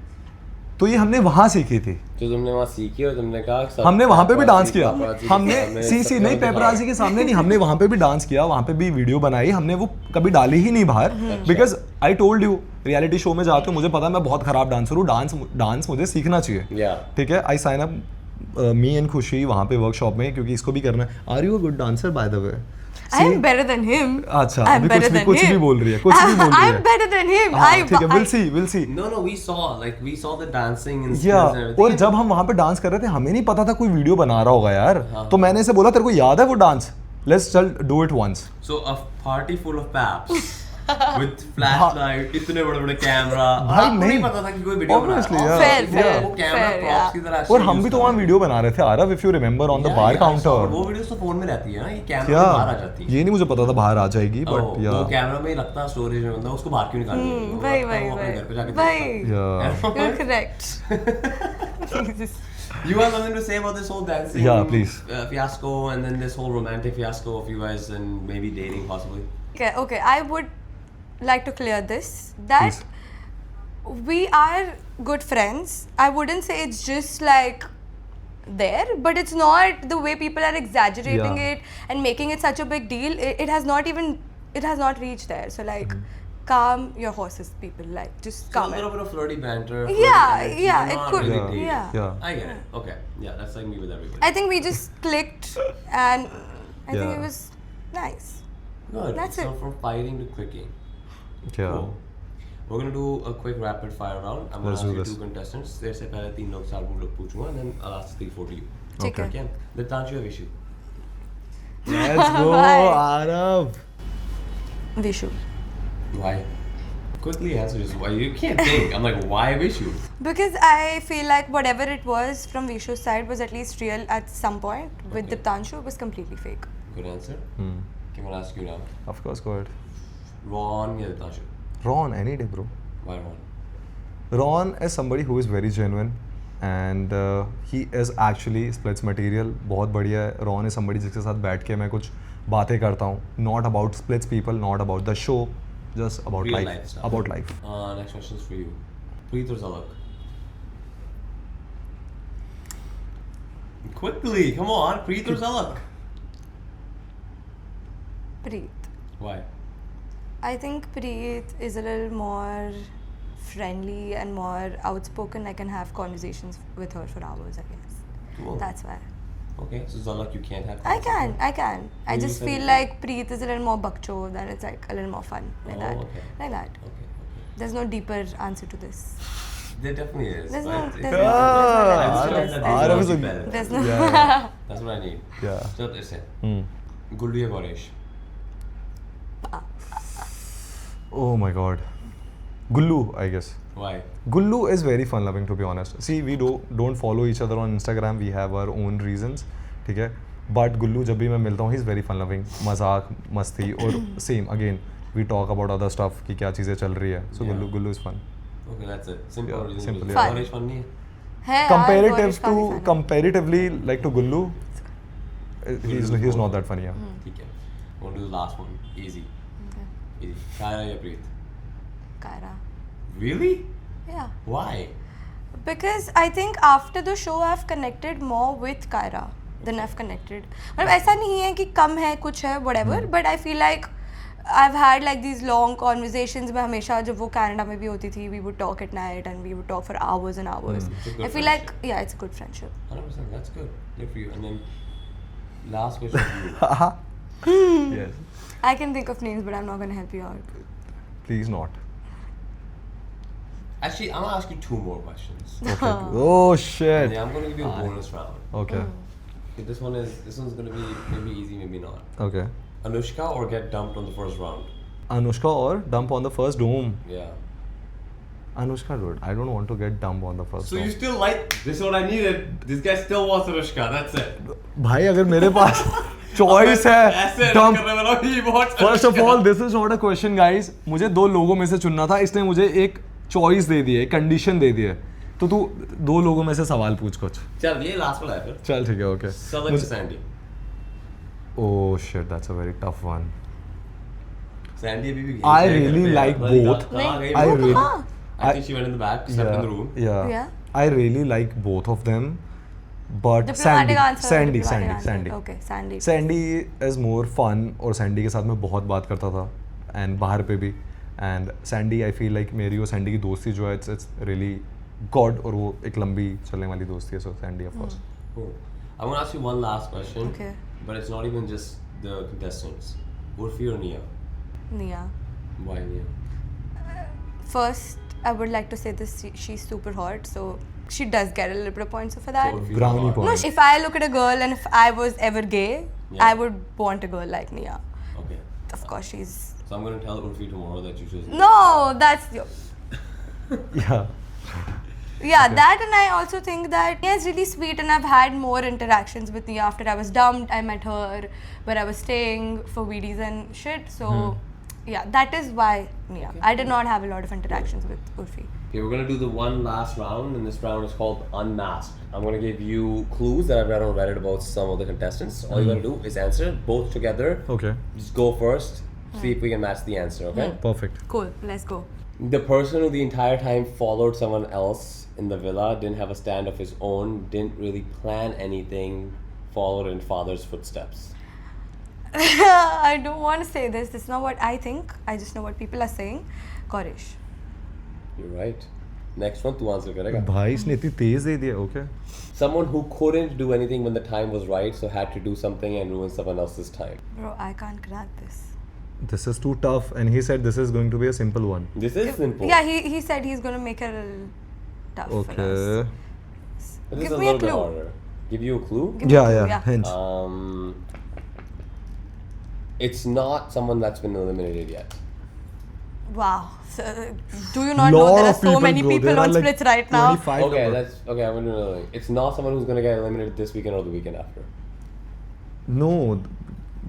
तो ये हमने वहाँ सीखी थी। तो तुमने वहाँ सीखी और तुमने कहा हमने वहाँ पे भी डांस किया, paparazzi के हमने सामने सी नहीं पेपराजी के सामने नहीं, हमने वहाँ पे भी डांस किया, वहाँ पे भी वीडियो बनाई, हमने वो कभी डाली ही नहीं बाहर, because I told you reality show में जाते हो, मुझे पता है मैं बहुत खराब डांसर हूँ, डांस मुझे सीखना चाहिए, Yeah. ठीक है? आई साइन अप मी एंड खुशी वहाँ पे वर्कशॉप में, क्योंकि इसको भी करना है। Are you a good dancer by the way? I am better than him. अच्छा, I'm अभी better than कुछ भी him. बोल रही है, कुछ भी बोल रही है। I'm better than him. हाँ, ठीक है, we'll see. No, we saw the dancing and skills या and everything. और जब हम वहाँ पे डांस कर रहे थे, हमें नहीं पता था कोई वीडियो बना रहा होगा यार, हाँ। तो मैंने इसे बोला तेरे को याद है वो डांस, लेट्स चल do it once. So a party full of paps with flashlight, इतने बड़े-बड़े कैमरा, भाई आपको नहीं नहीं, पता था कि कोई वीडियो बना obviously, रहा है। yeah. Fair, fair, वो कैमरा fair, props yeah. की तरह और हम भी तो वहाँ वीडियो बना रहे थे Aarav, if you remember on the bar वो काउंटर। वीडियोस तो फोन में रहती है ना, ये कैमरा क्या में बाहर आ जाती है। ये नहीं मुझे पता था बाहर आ जाएगी, Oh, बट या वो कैमरा में ही लगता है स्टोरेज में, मतलब उसको बाहर क्यों निकाल दिया? वो वही लगता है वो अपने घर पे जाके वही देखता है। You're correct. You have something to say about this whole dancing Yeah, please. Fiasco, and then this whole romantic fiasco of you guys and maybe dating possibly? Okay. I would like to clear this that we are good friends. I wouldn't say it's just like there, but it's not the way people are exaggerating Yeah. it and making it such a big deal. It has not reached there. So like, calm your horses, people. Like, just So a calm little it. bit of flirty banter. Yeah, flirty energy, yeah, but it not could- really Yeah. dating. Yeah. I get it. Okay. Yeah, that's like me with everybody. I think we just clicked, and I think Yeah. it was nice. Good. That's so it. from fighting to clicking. क्या Cool. We're gonna do a quick rapid fire round. I'm gonna Let's ask do you this. 2 contestants. तेरे से पहले 3 लोग 4 लोग पूछूंगा, and then I'll ask 3, 4 to you. ठीक है. Okay. Dipanshu or Vishu? Let's go Bye. Aarav. Vishu. Why? Quickly answer this. Why? You can't think. I'm like, why Vishu? Because I feel like whatever it was from Vishu's side was at least real at some point. With Okay. Diptanshu, it was completely fake. Good answer. Hmm. Okay, I'm gonna ask you now. Of course, go ahead. Ron or Dipanshu? Ron, any day, bro. Why Ron? Ron is somebody who is very genuine and he is actually splits material, बहुत बढ़िया है। Ron is somebody जिसके साथ बैठ के मैं कुछ बातें करता हूँ, not about splits people, not about the show, just about Real life, life stuff. about life. Next question is for you. Preet or Zalak? Quickly, come on. Preet or Zalak? Preet. Why? I think Preet is a little more friendly and more outspoken. I can have conversations with her for hours, I guess. Cool. That's why. Okay, so Zalak you can't have. I can. I You just said feel you like Preet is a little more bakchod and it's like a little more fun. Like Oh, that. okay. Like that. Okay. There's no deeper answer to this. There definitely is. There's but no- it's- there's no- I just there's no- realized that there's these no- ones are there's better. There's no. Yeah. That's what I need. Yeah. So listen. Hmm. Gullu or Ganesh? Oh my God. Gullu, I guess. Why? Gullu is very fun loving, to be honest. See, we don't follow each other on Instagram. We have our own reasons, ठीक है? But Gullu जब भी मैं मिलता हूँ, he's very fun loving. मजाक, मस्ती और same again. We talk about other stuff कि क्या चीज़ें चल रही है. So Yeah. Gullu is fun. Okay, that's it. Simple. Yeah, reason simple, is- yeah. Ganesh fun नहीं है? है यार, Comparative Ganesh काफी to fun है. comparatively like to Gullu, he's not that funny. Yeah. ठीक है. We'll do the last one. Easy. Okay. Easy. Kaya or Preet? Kaira. Really? Yeah. Why? Because I think after the show I've connected more with Kaira than I've connected. मतलब ऐसा नहीं है कि कम है कुछ है whatever, but I feel like I've had like these long conversations में हमेशा जब वो कनाडा में भी होती थी, we would talk at night and we would talk for hours and hours. It's a good I feel like friendship. yeah, it's a good friendship. 100%. That's good. Good for you. And then last question for you. Yes. I can think of names, but I'm not gonna help you out. Please not. Actually, I'm gonna ask you 2 more questions. Okay. Oh And shit. yeah, I'm gonna give you a bonus round. Okay. Okay, this one's gonna be maybe easy, maybe not. Okay. Anushka or get dumped on the first round? Anushka or dump on the first dome. Yeah. Anushka, dude, I don't want to get dump on the first So dome. you still like this is what I needed. This guy still wants Anushka. That's it. भाई अगर मेरे पास choice है ऐसे dump. करने वाला he wants First of Anushka. all, this is not a question, guys. मुझे 2 लोगों में से चुनना था, इसने मुझे एक choice दे दी है, कंडीशन दे दी है. तो तू 2 लोगों में से सवाल पूछ कुछ. चल ये लास्ट वाला है फिर. चल ठीक है, okay. Select Sandy. Oh shit, that's a very tough one. Sandy अभी भी. I really like both. I really. I think she went in the back, stepped in the room. Yeah. I really like both of them, but Diplomatic answer. Sandy. Okay, Sandy. Sandy is more fun और Sandy के साथ मैं बहुत बात करता था and बाहर पे भी and Sandy I feel like मेरी और Sandy की दोस्ती जो है it's really God और वो एक लंबी चलने वाली दोस्ती है so Sandy of course. Cool. I'm gonna ask you one last question. Okay. But it's not even just the contestants. Urfi or Nia? Nia. Why Nia? First, I would like to say this: she's super hot, so she does get a little bit of points for that. So Urfi Brownie is hot. point. No, if I look at a girl and if I was ever gay, Yeah. I would want a girl like Nia. Okay. Of course, she's. So I'm gonna tell Urfi tomorrow that you chose. No, that's your. Yeah. Yeah, that, and I also think that Nia is really sweet, and I've had more interactions with Nia after I was dumped. I met her where I was staying for Wheaties and shit. So, yeah, that is why Nia. I did not have a lot of interactions with Urfi. Okay, we're gonna do the one last round, and this round is called Unmasked. I'm gonna give you clues that I've read on Reddit about some of the contestants. All you gotta do is answer both together. Okay. Just go first. See if we can match the answer. Okay. Perfect. Cool, let's go. The person who the entire time followed someone else in the villa, didn't have a stand of his own, didn't really plan anything, followed in father's footsteps. I don't want to say this. This is not what I think. I just know what people are saying. Koresh. You're right. Next one, tu answer karega. भाई इसने इतनी तेज दे दिया okay. Someone who couldn't do anything when the time was right, so had to do something and ruin someone else's time. Bro, I can't crack this. This is too tough and he said this is going to be a simple one. This is simple. Yeah, he said he's going to make it a little tough for us. Okay. But this Give is a me a little bit clue. harder. Give you a clue? Give me a Yeah, clue, yeah. Hints. It's not someone that's been eliminated yet. Wow. So, do you not know there are so many bro. people There on are like splits right now? 25 Okay, number. that's okay. I'm gonna do another thing. It's not someone who's gonna get eliminated this weekend or the weekend after. No,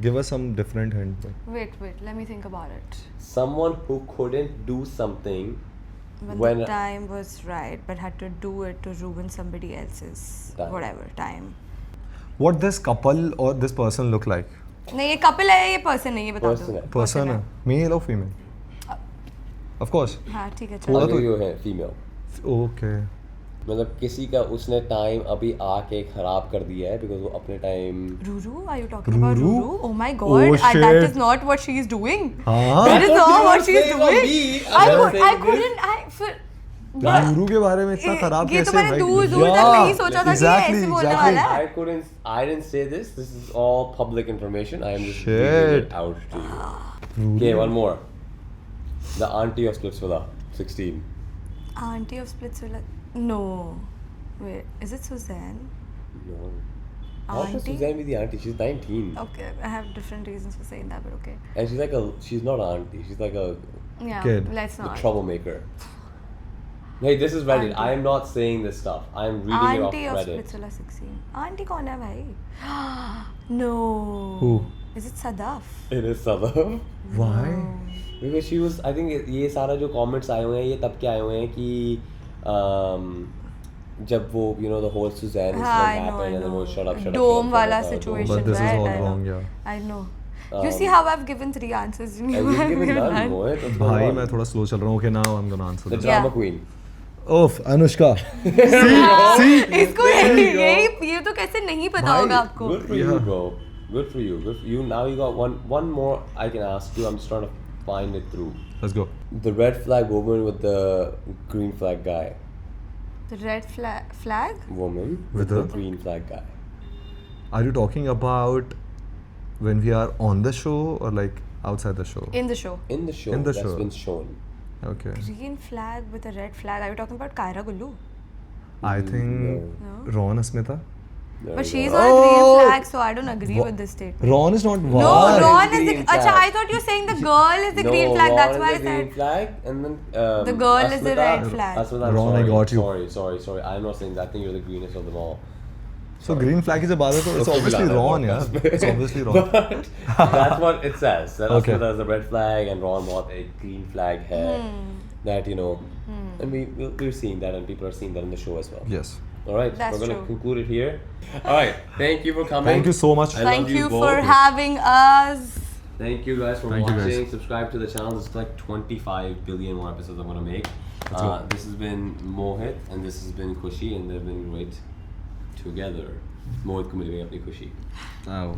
give us some different hint. Wait, let me think about it. Someone who couldn't do something When the time was right, but had to do it to ruin somebody else's Time. whatever time. What this couple or this person look like? नहीं ये couple है ये person है ये बता Person दो. है. Person है. Male or female? Of course. हाँ ठीक है I'll चलो. give you a hint, female. Okay. मतलब किसी का उसने टाइम अभी आके खराब कर दिया है because वो अपने time Ruru, are you talking about Ruru? Ruru? Oh my god, Oh, that shit. is not what she is doing. हाँ. That is not what she is saying about doing. me. I couldn't. गुरु के बारे में इतना खराब ये कैसे तो मैंने भाई? दूर दूर तक नहीं सोचा था कि ये ऐसे बोलने वाला है. I didn't say this. This is all public information. I am just Shit. reading it out to you. Okay, one more. The auntie of Splitsvilla, 16. Auntie of Splitsvilla. No. Wait, is it Suzanne? No. How should Auntie? Suzanne be the auntie? She's 19. Okay, I have different reasons for saying that, but okay. And she's not an auntie. She's like a Yeah, Kid. let's not. troublemaker. Hey, this is Reddit. Auntie. I am not saying this stuff. I am reading it Auntie off of Reddit. Splitsvilla 16. Auntie कौन है भाई? No. Who? Is it Sadaf? It is Sadaf. Why? Because she was, I think ये सारा जो comments आए हुए हैं ये तब के आए हुए हैं कि जब वो the whole Suzanne incident हाँ, I know, happened and then वो shut up Dome वाला Dome. situation, But this is right? all I know. wrong, yeah. I know. You see how I've given 3 answers and you And you've have given given none, none? Mohit. What's going भाई on? मैं थोड़ा slow चल रहा हूँ. Okay, now I'm gonna answer The this. drama Yeah. queen. Oof, Anushka. See? इसको ये तो कैसे नहीं पता भाई, होगा आपको? Good for you, bro. Good for you. Good for you. Now you got one more I can ask you. I'm just trying to find it through. Let's go. The red flag woman with the green flag guy. The red flag? Woman With with the the- green flag guy. Are you talking about when we are on the show or like outside the show? In the show. In the show In the that's show. been shown. Okay. Green flag with a red flag. Are you talking about Kyra Gullu? I think No. Ron Asmita. There But we she's go. on a green Oh! flag, so I don't agree with this statement. Ron is not No, Ron. Ron is the. green Acha, flag. I thought you were saying the girl is the No, green flag. Ron That's is why I the green said. flag, and then The girl is the Asmita- red flag. Asmita, Ron, I sorry, got you. Sorry. I'm not saying that. I think you're the greenest of them all. So green flag is a bad, so it's Okay, obviously Bilal, Ron, that yeah. podcast. It's obviously Ron. But that's what it says. That Okay. Asmita is the red flag, and Ron bought a green flag hair. That and we're seeing that, and people are seeing that in the show as well. Yes. All right, That's we're gonna true. conclude it here. All right, thank you for coming. Thank you so much. I Thank love you you both. for having us. Thank you guys for Thank you, watching. guys. Subscribe to the channel. There's like 25 billion more episodes I'm gonna make. go. This has been Mohit, and this has been Kushi, and they've been great together. Mohit ko mil gayi apni Kushi. Oh.